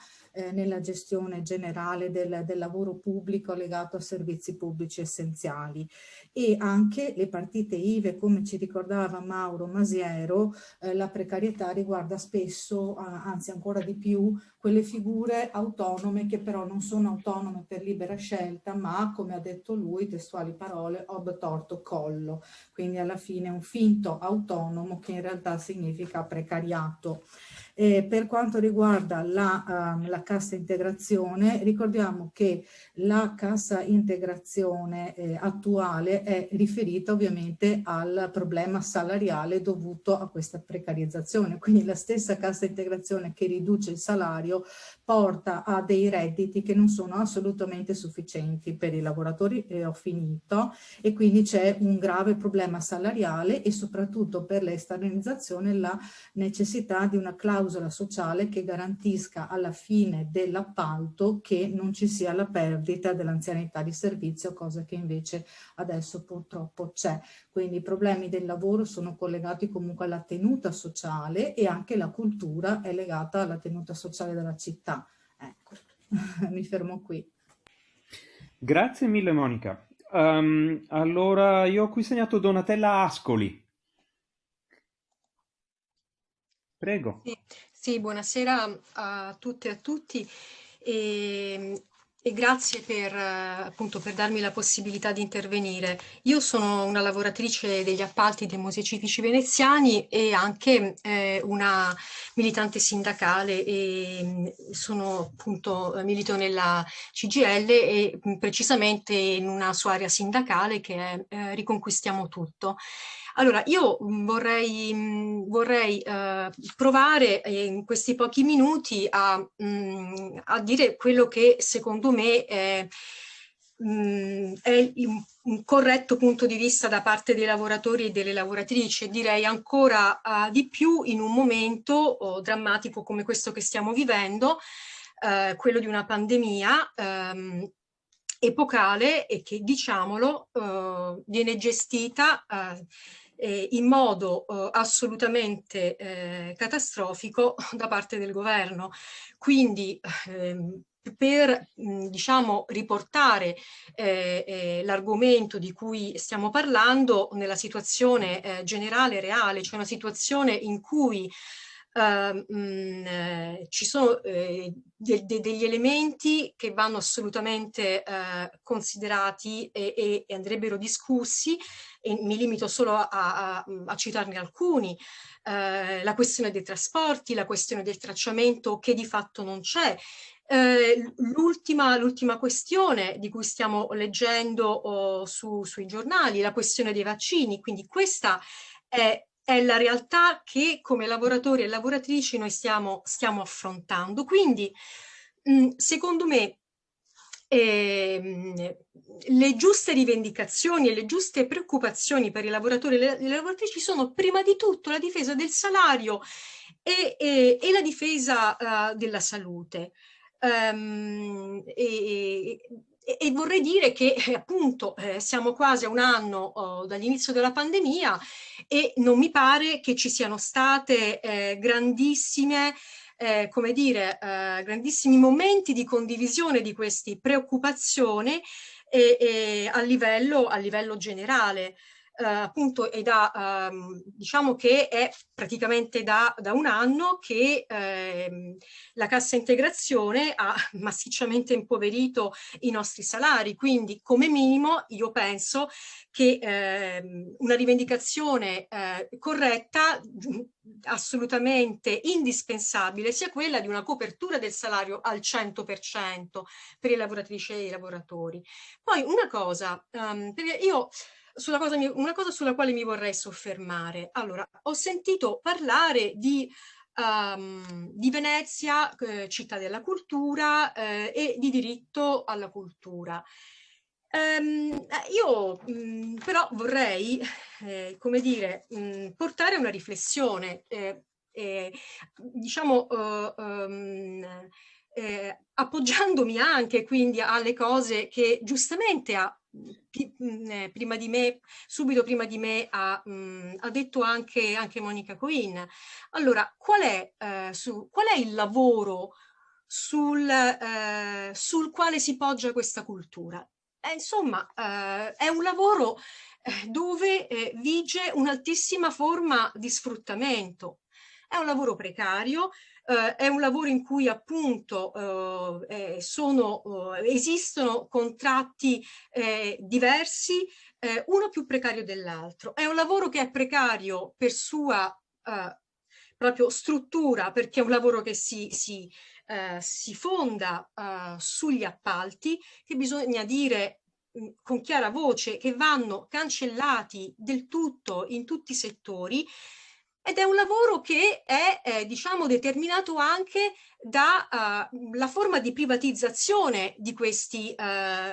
nella gestione generale del lavoro pubblico legato a servizi pubblici essenziali. E anche le partite IVE, come ci ricordava Mauro Masiero, la precarietà riguarda spesso, anzi ancora di più, quelle figure autonome che però non sono autonome per libera scelta, ma, come ha detto lui, testuali parole, ob torto collo, quindi alla fine un finto autonomo che in realtà significa precariato. Per quanto riguarda la cassa integrazione, ricordiamo che la cassa integrazione attuale è riferita ovviamente al problema salariale dovuto a questa precarizzazione, quindi la stessa cassa integrazione che riduce il salario porta a dei redditi che non sono assolutamente sufficienti per i lavoratori, e ho finito, e quindi c'è un grave problema salariale e soprattutto per l'esternalizzazione la necessità di una clausola sociale che garantisca alla fine dell'appalto che non ci sia la perdita dell'anzianità di servizio, cosa che invece adesso purtroppo c'è. Quindi i problemi del lavoro sono collegati comunque alla tenuta sociale, e anche la cultura è legata alla tenuta sociale della città. Ecco, mi fermo qui. Grazie mille Monica. Allora io ho qui segnato Donatella Ascoli. Prego. Sì, buonasera a tutte e a tutti e grazie appunto per darmi la possibilità di intervenire. Io sono una lavoratrice degli appalti dei musei civici veneziani e anche una militante sindacale, e sono appunto milito nella CGIL e precisamente in una sua area sindacale che è Riconquistiamo Tutto. Allora, io vorrei provare in questi pochi minuti a dire quello che secondo me è un corretto punto di vista da parte dei lavoratori e delle lavoratrici, e direi ancora di più in un momento drammatico come questo che stiamo vivendo, quello di una pandemia. epocale e che, diciamolo, viene gestita in modo assolutamente catastrofico da parte del governo. Quindi per diciamo riportare l'argomento di cui stiamo parlando nella situazione generale reale, cioè una situazione in cui ci sono degli elementi che vanno assolutamente considerati e andrebbero discussi, e mi limito solo a citarne alcuni. La questione dei trasporti, la questione del tracciamento che di fatto non c'è. L'ultima questione di cui stiamo leggendo sui giornali, la questione dei vaccini. Quindi questa è la realtà che come lavoratori e lavoratrici noi stiamo affrontando. Quindi secondo me le giuste rivendicazioni e le giuste preoccupazioni per i lavoratori e le lavoratrici sono prima di tutto la difesa del salario e la difesa della salute. E vorrei dire che appunto siamo quasi a un anno dall'inizio della pandemia e non mi pare che ci siano state grandissimi momenti di condivisione di queste preoccupazioni a livello generale. Appunto diciamo che è praticamente da un anno che la cassa integrazione ha massicciamente impoverito i nostri salari, quindi come minimo io penso che una rivendicazione corretta, assolutamente indispensabile, sia quella di una copertura del salario al 100% per le lavoratrici e i lavoratori. Poi una cosa, perché io una cosa sulla quale mi vorrei soffermare. Allora, ho sentito parlare di Venezia, città della cultura e di diritto alla cultura. Io però vorrei, come dire, portare una riflessione, diciamo, appoggiandomi anche quindi alle cose che giustamente subito prima di me ha detto anche Monica Coin. Allora, qual è il lavoro sul quale si poggia questa cultura? Insomma, è un lavoro dove vige un'altissima forma di sfruttamento. È un lavoro precario, è un lavoro in cui appunto esistono contratti diversi, uno più precario dell'altro. È un lavoro che è precario per sua proprio struttura, perché è un lavoro che si fonda sugli appalti, che bisogna dire con chiara voce che vanno cancellati del tutto in tutti i settori. Ed è un lavoro che è diciamo determinato anche dalla forma di privatizzazione di questi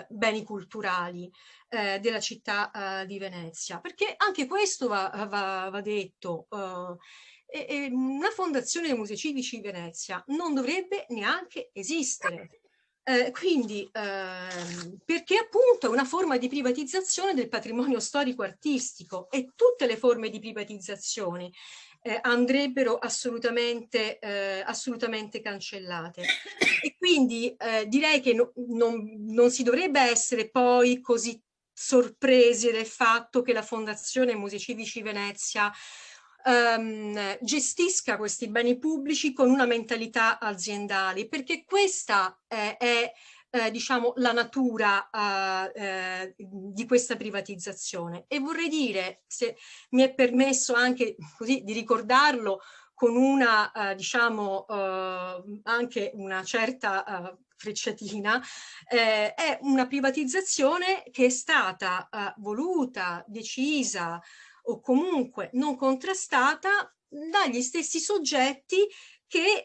beni culturali della città di Venezia, perché anche questo va detto. Una fondazione dei musei civici di Venezia non dovrebbe neanche esistere. Quindi perché appunto è una forma di privatizzazione del patrimonio storico-artistico e tutte le forme di privatizzazione andrebbero assolutamente cancellate. E quindi direi che non si dovrebbe essere poi così sorpresi del fatto che la Fondazione Musei Civici Venezia gestisca questi beni pubblici con una mentalità aziendale, perché questa è diciamo la natura di questa privatizzazione. E vorrei dire, se mi è permesso anche così di ricordarlo con una diciamo anche una certa frecciatina, è una privatizzazione che è stata voluta, decisa o comunque non contrastata dagli stessi soggetti che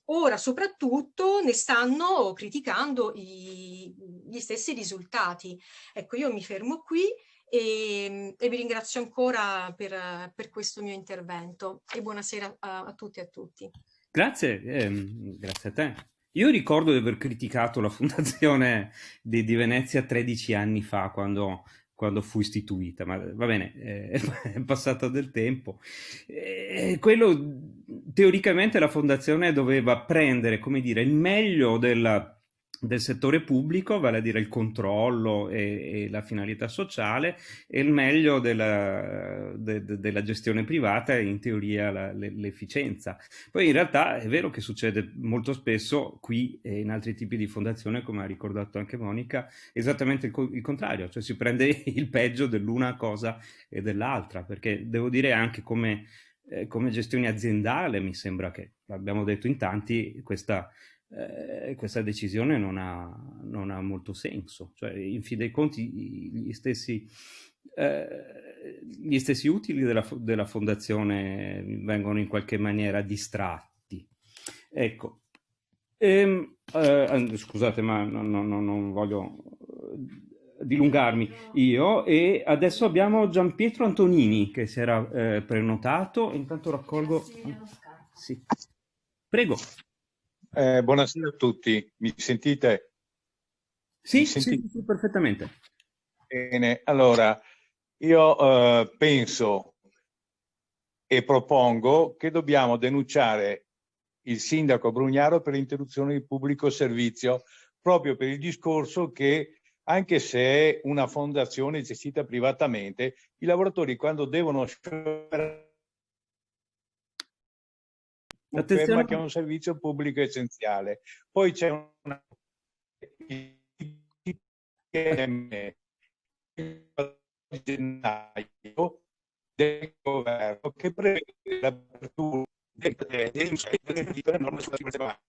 ora soprattutto ne stanno criticando gli stessi risultati. Ecco, io mi fermo qui e vi ringrazio ancora per questo mio intervento e buonasera a tutti e a tutti. Grazie, grazie a te. Io ricordo di aver criticato la fondazione di Venezia 13 anni fa, quando fu istituita, ma va bene, è passato del tempo. Teoricamente la fondazione doveva prendere, come dire, il meglio del settore pubblico, vale a dire il controllo e la finalità sociale, e il meglio della gestione privata e in teoria l'efficienza. Poi in realtà è vero che succede molto spesso qui e in altri tipi di fondazione, come ha ricordato anche Monica, esattamente il contrario, cioè si prende il peggio dell'una cosa e dell'altra, perché devo dire anche come gestione aziendale mi sembra che, l'abbiamo detto in tanti, questa decisione non ha molto senso, cioè in fin dei conti gli stessi utili della fondazione vengono in qualche maniera distratti. Ecco, scusate, ma non voglio dilungarmi io, e adesso abbiamo Gianpietro Antonini che si era prenotato. Intanto raccolgo. Sì. Prego. Buonasera a tutti, mi sentite? Sì, sì, perfettamente. Bene, allora io penso e propongo che dobbiamo denunciare il sindaco Brugnaro per l'interruzione di pubblico servizio, proprio per il discorso che, anche se è una fondazione gestita privatamente, i lavoratori quando devono sciopero conferma che è un servizio pubblico essenziale. Poi c'è una gennaio del governo che prevede l'apertura delle norme sulla sicurezza.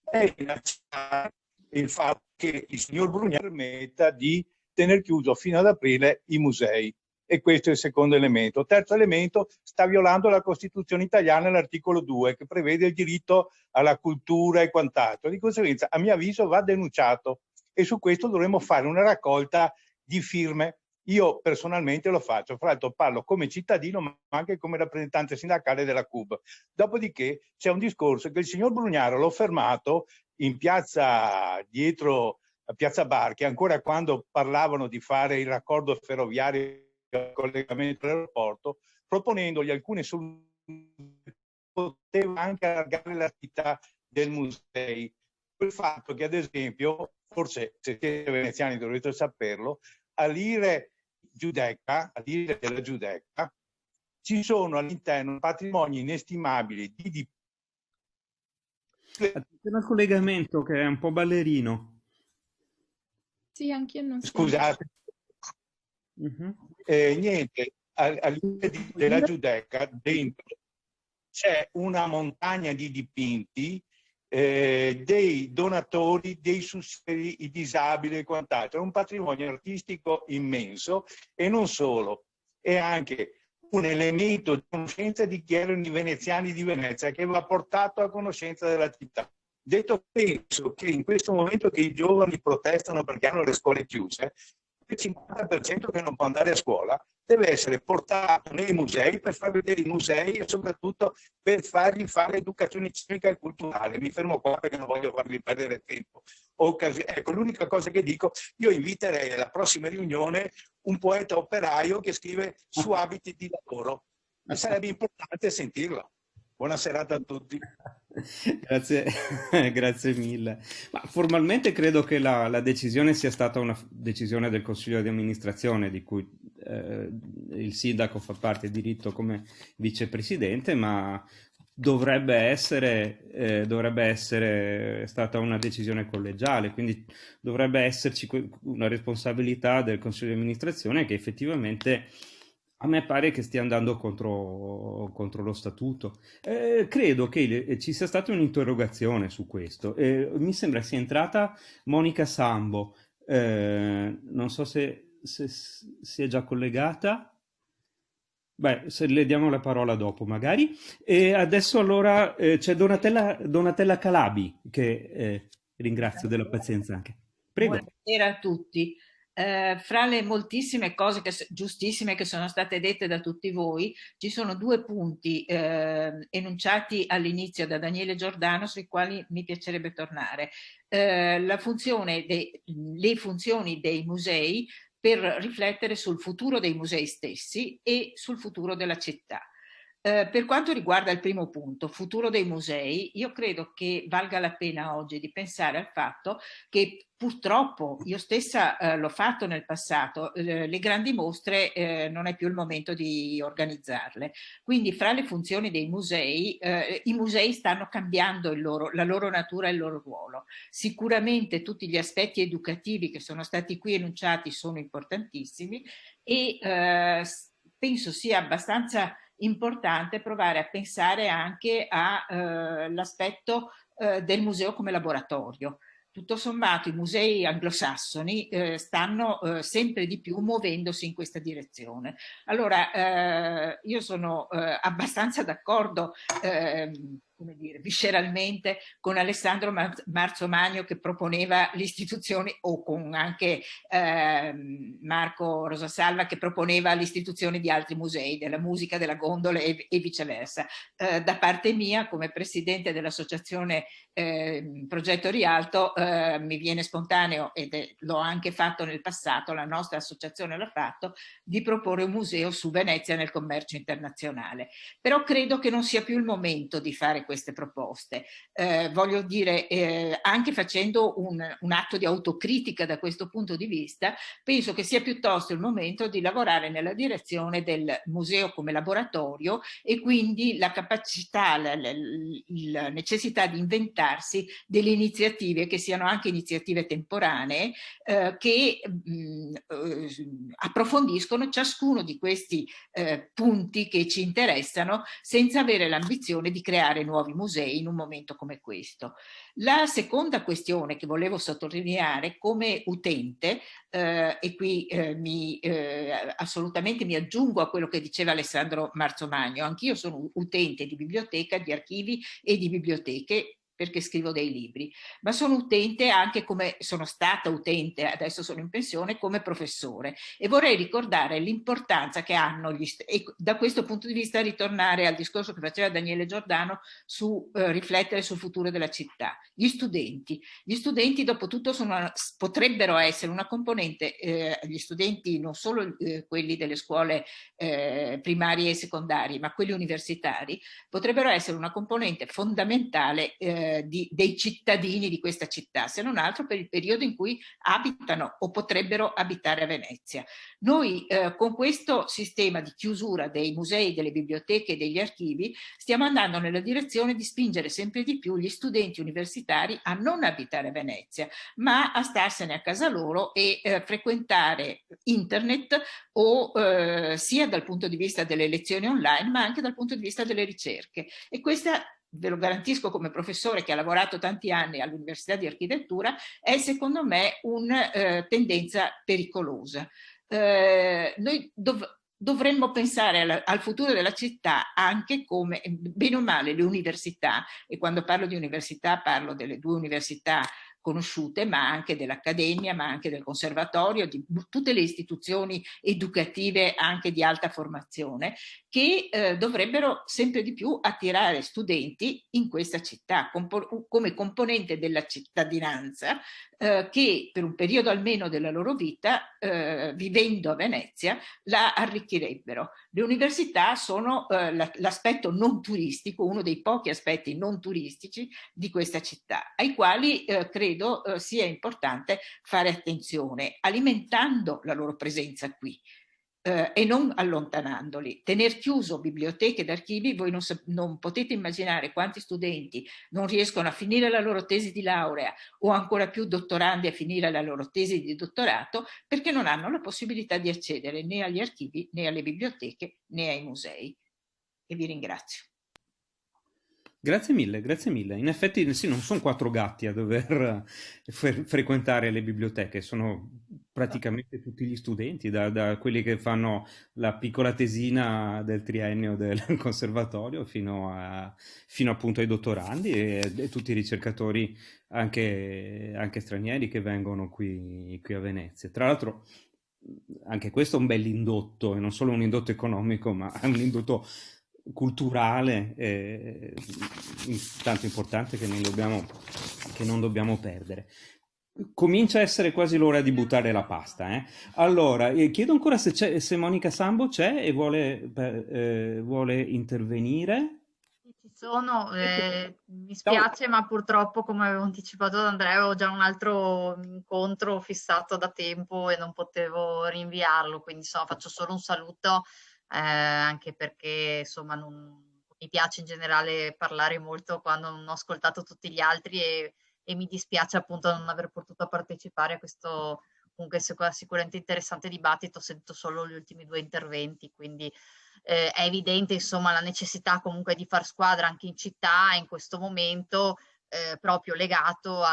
È inaccettabile il fatto che il signor Brugnaro permetta di tenere chiuso fino ad aprile i musei. E questo è il secondo elemento. Terzo elemento, sta violando la Costituzione italiana, l'articolo 2, che prevede il diritto alla cultura e quant'altro. Di conseguenza, a mio avviso, va denunciato e su questo dovremmo fare una raccolta di firme. Io personalmente lo faccio, fra l'altro parlo come cittadino ma anche come rappresentante sindacale della CUB. Dopodiché c'è un discorso che il signor Brugnaro l'ho fermato in piazza, dietro a Piazza Barchi, ancora quando parlavano di fare il raccordo ferroviario al collegamento all'aeroporto, proponendogli alcune soluzioni, poteva anche allargare l'attività del museo. Il fatto che, ad esempio, forse se siete veneziani dovete saperlo, all'Ire della Giudecca ci sono all'interno patrimoni inestimabili di attenzione al collegamento che è un po' ballerino. Sì, anch'io non so. Scusate. Niente, all'Ire della Giudecca dentro c'è una montagna di dipinti dei donatori, dei sussidi, i disabili e quant'altro. È un patrimonio artistico immenso e non solo, è anche un elemento di conoscenza di chi erano i veneziani di Venezia che va portato a conoscenza della città. Detto, penso che in questo momento che i giovani protestano perché hanno le scuole chiuse, il 50% che non può andare a scuola deve essere portato nei musei per far vedere i musei e soprattutto per fargli fare educazione civica e culturale. Mi fermo qua perché non voglio fargli perdere tempo. Ecco, l'unica cosa che dico, io inviterei alla prossima riunione un poeta operaio che scrive su abiti di lavoro. E sarebbe importante sentirlo. Buona serata a tutti. Grazie, grazie mille. Ma formalmente credo che la decisione sia stata una decisione del Consiglio di amministrazione di cui il sindaco fa parte diritto come vicepresidente, ma dovrebbe essere stata una decisione collegiale, quindi dovrebbe esserci una responsabilità del Consiglio di amministrazione che effettivamente a me pare che stia andando contro lo statuto. Credo che ci sia stata un'interrogazione su questo. Mi sembra sia entrata Monica Sambo. Non so se è già collegata. Beh, se le diamo la parola dopo magari. E adesso allora c'è Donatella Calabi, che ringrazio della pazienza anche. Prego. Buonasera a tutti. Fra le moltissime cose giustissime che sono state dette da tutti voi, ci sono due punti enunciati all'inizio da Daniele Giordano sui quali mi piacerebbe tornare. Le funzioni dei musei per riflettere sul futuro dei musei stessi e sul futuro della città. Per quanto riguarda il primo punto, futuro dei musei, io credo che valga la pena oggi di pensare al fatto che purtroppo io stessa l'ho fatto nel passato, le grandi mostre non è più il momento di organizzarle. Quindi fra le funzioni dei musei, i musei stanno cambiando la loro natura e il loro ruolo. Sicuramente tutti gli aspetti educativi che sono stati qui enunciati sono importantissimi e penso sia abbastanza importante provare a pensare anche all'aspetto del museo come laboratorio. Tutto sommato i musei anglosassoni stanno sempre di più muovendosi in questa direzione. Allora io sono abbastanza d'accordo come dire, visceralmente con Alessandro Marzomagno che proponeva l'istituzione, o con anche Marco Rosasalva che proponeva l'istituzione di altri musei, della musica, della gondola e viceversa. Da parte mia, come presidente dell'associazione Progetto Rialto, mi viene spontaneo, ed l'ho anche fatto nel passato, la nostra associazione l'ha fatto, di proporre un museo su Venezia nel commercio internazionale. Però credo che non sia più il momento di fare queste proposte. Voglio dire, anche facendo un atto di autocritica da questo punto di vista, penso che sia piuttosto il momento di lavorare nella direzione del museo come laboratorio e quindi la capacità, la necessità di inventarsi delle iniziative che siano anche iniziative temporanee che approfondiscono ciascuno di questi punti che ci interessano senza avere l'ambizione di creare nuovi musei in un momento come questo. La seconda questione che volevo sottolineare come utente, e qui assolutamente mi aggiungo a quello che diceva Alessandro Marzomagno, anch'io sono utente di biblioteca, di archivi e di biblioteche, perché scrivo dei libri, ma sono utente anche come sono stata utente, adesso sono in pensione, come professore, e vorrei ricordare l'importanza che hanno e da questo punto di vista ritornare al discorso che faceva Daniele Giordano su riflettere sul futuro della città. Gli studenti dopo tutto potrebbero essere una componente, gli studenti non solo quelli delle scuole primarie e secondarie, ma quelli universitari, potrebbero essere una componente fondamentale dei cittadini di questa città, se non altro per il periodo in cui abitano o potrebbero abitare a Venezia. Noi con questo sistema di chiusura dei musei, delle biblioteche e degli archivi stiamo andando nella direzione di spingere sempre di più gli studenti universitari a non abitare a Venezia, ma a starsene a casa loro e frequentare internet o sia dal punto di vista delle lezioni online, ma anche dal punto di vista delle ricerche. E questa, ve lo garantisco come professore che ha lavorato tanti anni all'Università di Architettura, è secondo me una tendenza pericolosa. Noi dovremmo pensare al futuro della città anche come, bene o male, le università, e quando parlo di università parlo delle due università conosciute, ma anche dell'Accademia, ma anche del Conservatorio, di tutte le istituzioni educative anche di alta formazione, che dovrebbero sempre di più attirare studenti in questa città come componente della cittadinanza che per un periodo almeno della loro vita, vivendo a Venezia, la arricchirebbero. Le università sono l'aspetto non turistico, uno dei pochi aspetti non turistici di questa città, ai quali credo sia importante fare attenzione, alimentando la loro presenza qui. E non allontanandoli. Tener chiuso biblioteche ed archivi, voi non potete immaginare quanti studenti non riescono a finire la loro tesi di laurea o ancora più dottorandi a finire la loro tesi di dottorato perché non hanno la possibilità di accedere né agli archivi né alle biblioteche né ai musei. E vi ringrazio. Grazie mille, grazie mille. In effetti sì, non sono 4 gatti a dover frequentare le biblioteche, sono praticamente tutti gli studenti, da quelli che fanno la piccola tesina del triennio del conservatorio fino appunto ai dottorandi e tutti i ricercatori anche stranieri che vengono qui a Venezia. Tra l'altro anche questo è un bell'indotto, e non solo un indotto economico, ma è un indotto culturale tanto importante che non dobbiamo perdere. Comincia a essere quasi l'ora di buttare la pasta, eh? Allora, chiedo ancora se Monica Sambo c'è e vuole intervenire. Ci sono, mi spiace, ma purtroppo, come avevo anticipato da Andrea, avevo già un altro incontro fissato da tempo e non potevo rinviarlo, quindi faccio solo un saluto, anche perché insomma non mi piace in generale parlare molto quando non ho ascoltato tutti gli altri e mi dispiace appunto non aver potuto partecipare a questo comunque sicuramente interessante dibattito. Sento solo gli ultimi 2 interventi, quindi è evidente insomma la necessità comunque di far squadra anche in città in questo momento, proprio legato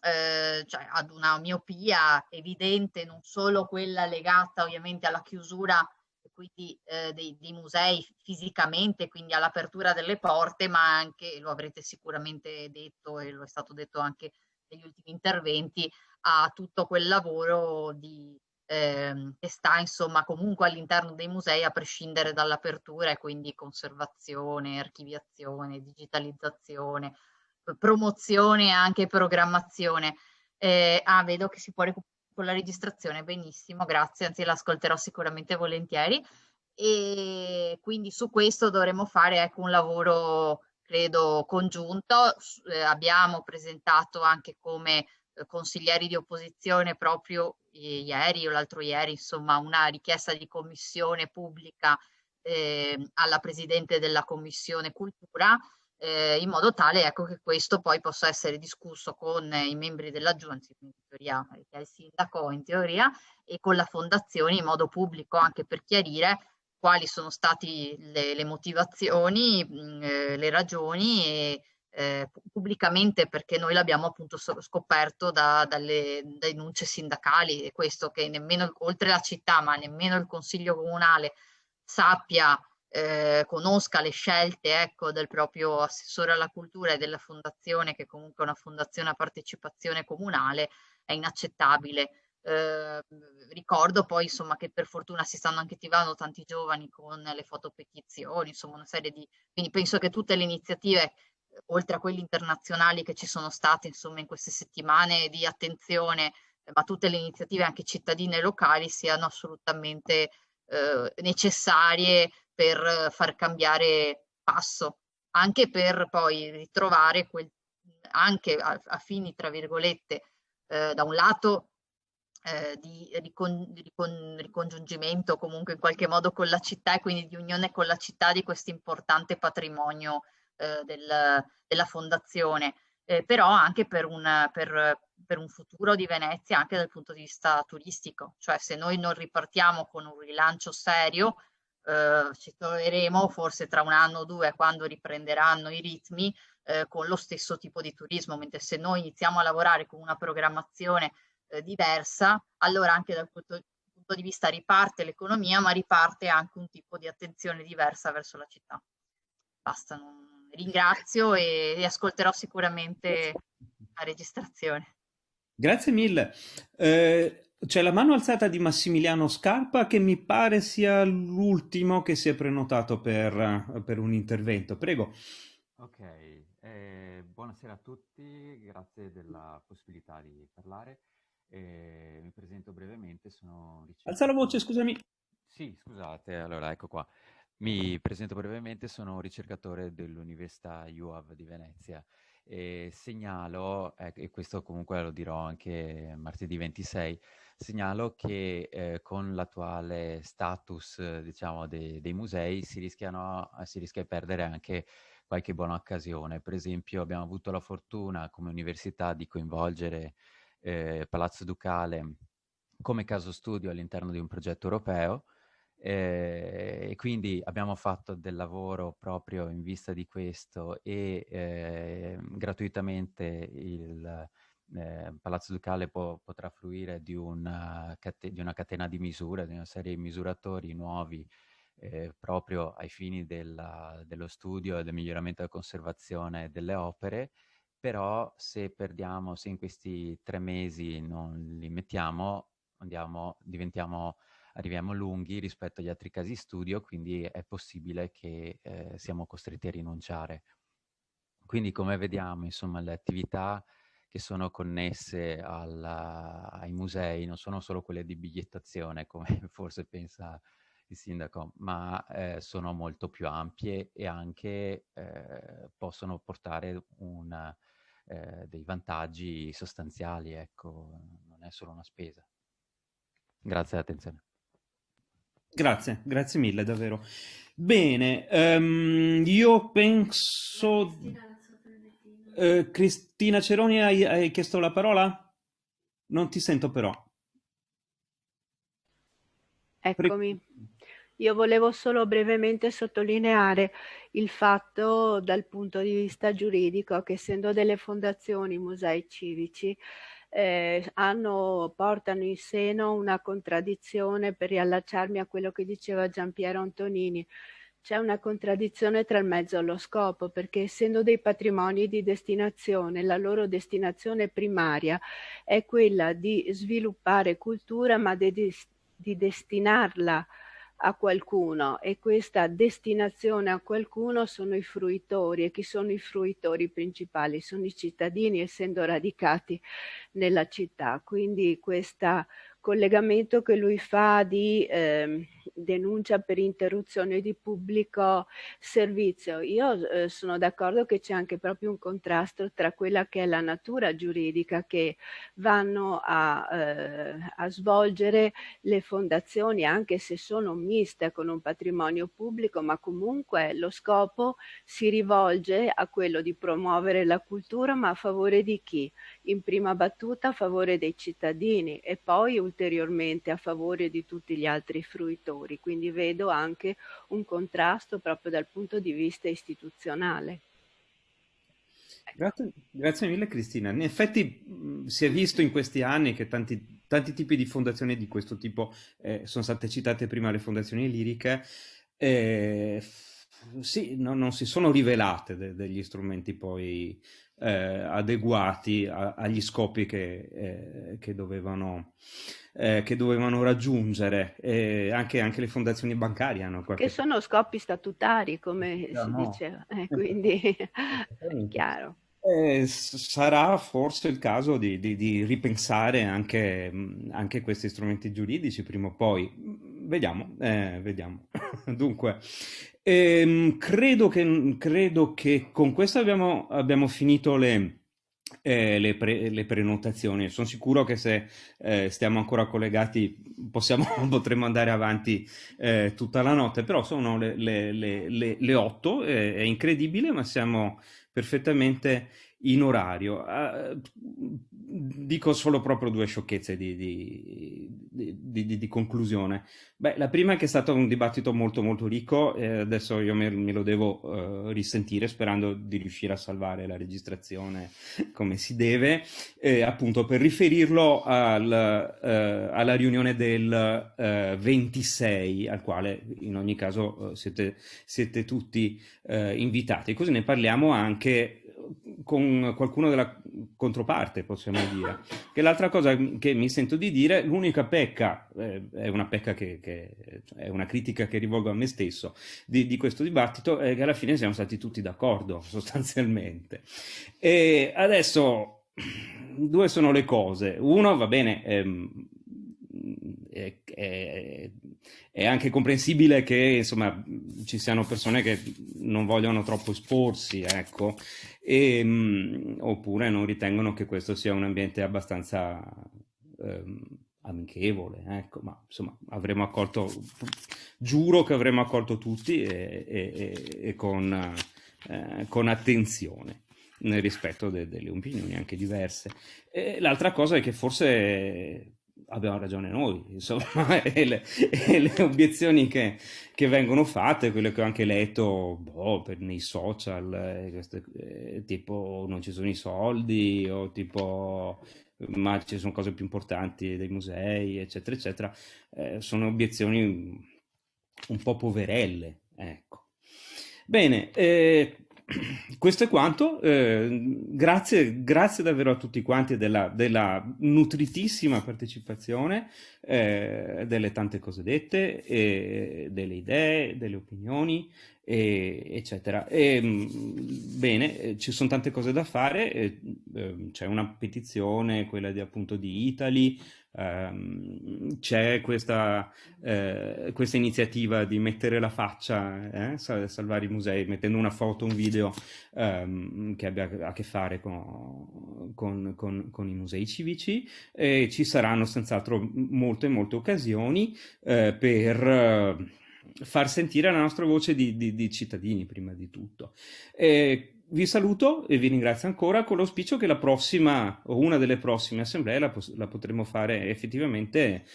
cioè ad una miopia evidente, non solo quella legata ovviamente alla chiusura quindi dei musei fisicamente, quindi all'apertura delle porte, ma anche, lo avrete sicuramente detto e lo è stato detto anche negli ultimi interventi, a tutto quel lavoro che sta insomma comunque all'interno dei musei a prescindere dall'apertura, e quindi conservazione, archiviazione, digitalizzazione, promozione e anche programmazione. Vedo che si può recuperare con la registrazione, benissimo, grazie, anzi l'ascolterò sicuramente volentieri, e quindi su questo dovremo fare un lavoro credo congiunto. Abbiamo presentato anche come consiglieri di opposizione proprio ieri o l'altro ieri insomma una richiesta di commissione pubblica alla Presidente della Commissione Cultura, in modo tale che questo poi possa essere discusso con i membri della Giunta, in teoria che è il sindaco in teoria, e con la fondazione in modo pubblico, anche per chiarire quali sono state le motivazioni, le ragioni, e pubblicamente, perché noi l'abbiamo appunto scoperto dalle denunce sindacali, e questo che nemmeno oltre la città, ma nemmeno il Consiglio Comunale sappia, conosca le scelte del proprio assessore alla cultura e della fondazione, che comunque è una fondazione a partecipazione comunale, è inaccettabile. Ricordo poi insomma che per fortuna si stanno anche attivando tanti giovani con le fotopetizioni, insomma una serie di... Quindi penso che tutte le iniziative, oltre a quelle internazionali che ci sono state insomma in queste settimane di attenzione, ma tutte le iniziative anche cittadine e locali siano assolutamente necessarie per far cambiare passo, anche per poi ritrovare anche a fini tra virgolette da un lato di ricongiungimento comunque in qualche modo con la città, e quindi di unione con la città di questo importante patrimonio della fondazione, però anche per un futuro di Venezia anche dal punto di vista turistico. Cioè se noi non ripartiamo con un rilancio serio, ci troveremo forse tra 1 anno o 2, quando riprenderanno i ritmi, con lo stesso tipo di turismo, mentre se noi iniziamo a lavorare con una programmazione diversa, allora anche dal punto di vista riparte l'economia, ma riparte anche un tipo di attenzione diversa verso la città. Basta, ringrazio e ascolterò sicuramente la registrazione. Grazie mille. C'è la mano alzata di Massimiliano Scarpa, che mi pare sia l'ultimo che si è prenotato per un intervento. Prego. Ok, buonasera a tutti, grazie della possibilità di parlare. Mi presento brevemente, Alza la voce, scusami. Sì, scusate, allora ecco qua. Mi presento brevemente, sono ricercatore dell'Università UAV di Venezia e segnalo, e questo comunque lo dirò anche martedì 26, segnalo che con l'attuale status diciamo dei musei si rischia di perdere anche qualche buona occasione. Per esempio abbiamo avuto la fortuna come università di coinvolgere Palazzo Ducale come caso studio all'interno di un progetto europeo, E quindi abbiamo fatto del lavoro proprio in vista di questo e gratuitamente il Palazzo Ducale potrà fruire di una catena di misure, di una serie di misuratori nuovi proprio ai fini dello studio e del miglioramento della conservazione delle opere. Però se in questi 3 mesi non li mettiamo, arriviamo lunghi rispetto agli altri casi studio, quindi è possibile che siamo costretti a rinunciare. Quindi, come vediamo, insomma, le attività che sono connesse ai musei non sono solo quelle di bigliettazione, come forse pensa il sindaco, ma sono molto più ampie e anche possono portare dei vantaggi sostanziali, ecco, non è solo una spesa. Grazie dell'attenzione. Grazie mille davvero. Bene, io penso... Cristina Ceroni, hai chiesto la parola? Non ti sento però. Eccomi. Io volevo solo brevemente sottolineare il fatto dal punto di vista giuridico che, essendo delle fondazioni musei civici, portano in seno una contraddizione, per riallacciarmi a quello che diceva Giampiero Antonini. C'è una contraddizione tra il mezzo e lo scopo, perché essendo dei patrimoni di destinazione, la loro destinazione primaria è quella di sviluppare cultura, ma di destinarla a qualcuno, e questa destinazione a qualcuno sono i fruitori. E chi sono i fruitori principali? Sono i cittadini, essendo radicati nella città. Quindi questo collegamento che lui fa di denuncia per interruzione di pubblico servizio, io sono d'accordo che c'è anche proprio un contrasto tra quella che è la natura giuridica che vanno a svolgere le fondazioni, anche se sono miste con un patrimonio pubblico, ma comunque lo scopo si rivolge a quello di promuovere la cultura, ma a favore di chi? In prima battuta a favore dei cittadini e poi ulteriormente a favore di tutti gli altri fruitori. Quindi vedo anche un contrasto proprio dal punto di vista istituzionale. Grazie mille Cristina. In effetti si è visto in questi anni che tanti tipi di fondazioni di questo tipo sono state citate prima, le fondazioni liriche, sì, non si sono rivelate degli strumenti poi adeguati agli scopi che dovevano raggiungere. Anche le fondazioni bancarie hanno che sono scopi statutari, come si diceva, quindi è chiaro. Sarà forse il caso di ripensare anche questi strumenti giuridici prima o poi. Vediamo. Dunque, credo che con questo abbiamo finito le prenotazioni. Sono sicuro che se stiamo ancora collegati potremo andare avanti tutta la notte, però sono le 8, è incredibile, ma siamo perfettamente in orario. Dico solo proprio 2 sciocchezze di conclusione. Beh, la prima è che è stato un dibattito molto molto ricco, adesso io me lo devo risentire, sperando di riuscire a salvare la registrazione come si deve, appunto per riferirlo alla riunione del 26, al quale in ogni caso siete tutti invitati, così ne parliamo anche con qualcuno della controparte, possiamo dire. Che l'altra cosa che mi sento di dire, l'unica pecca, è una pecca che è una critica che rivolgo a me stesso di questo dibattito, è che alla fine siamo stati tutti d'accordo sostanzialmente. E adesso 2 sono le cose. Uno, va bene, è anche comprensibile che insomma ci siano persone che non vogliono troppo esporsi, ecco, oppure non ritengono che questo sia un ambiente abbastanza amichevole, ecco, ma insomma giuro che avremo accolto tutti e con attenzione, nel rispetto delle opinioni anche diverse. L'altra cosa è che forse abbiamo ragione noi, insomma, e le obiezioni che vengono fatte, quelle che ho anche letto nei social, tipo non ci sono i soldi, o tipo ma ci sono cose più importanti dei musei, eccetera, eccetera, sono obiezioni un po' poverelle, ecco. Bene, questo è quanto. Grazie davvero a tutti quanti della nutritissima partecipazione, delle tante cose dette, delle idee, delle opinioni, eccetera. Bene, ci sono tante cose da fare, c'è una petizione, quella appunto di Italy, c'è questa iniziativa di mettere la faccia, salvare i musei, mettendo una foto, un video che abbia a che fare con i musei civici, e ci saranno senz'altro molte occasioni per far sentire la nostra voce di cittadini, prima di tutto. Vi saluto e vi ringrazio ancora, con l'auspicio che la prossima o una delle prossime assemblee la potremo fare effettivamente,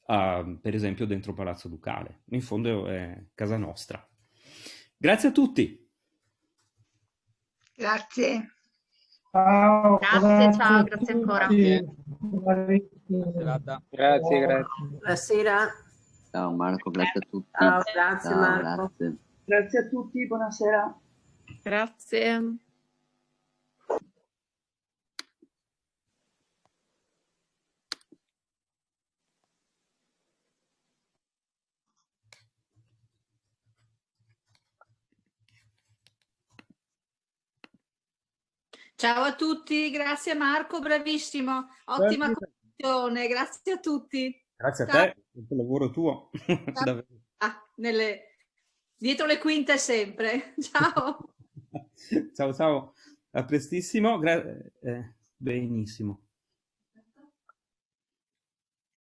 per esempio dentro Palazzo Ducale. In fondo è casa nostra. Grazie a tutti. Grazie. Ciao, Ciao, grazie ancora. Grazie. Buonasera. Ciao Marco, grazie a tutti. Ciao, grazie Marco. Grazie. Grazie a tutti, buonasera. Grazie. Ciao a tutti, grazie Marco, bravissimo, ottima conduzione, grazie a tutti. Grazie a Ciao. te, il lavoro tuo. Davvero. Dietro le quinte sempre. Ciao. Ciao, a prestissimo. Benissimo.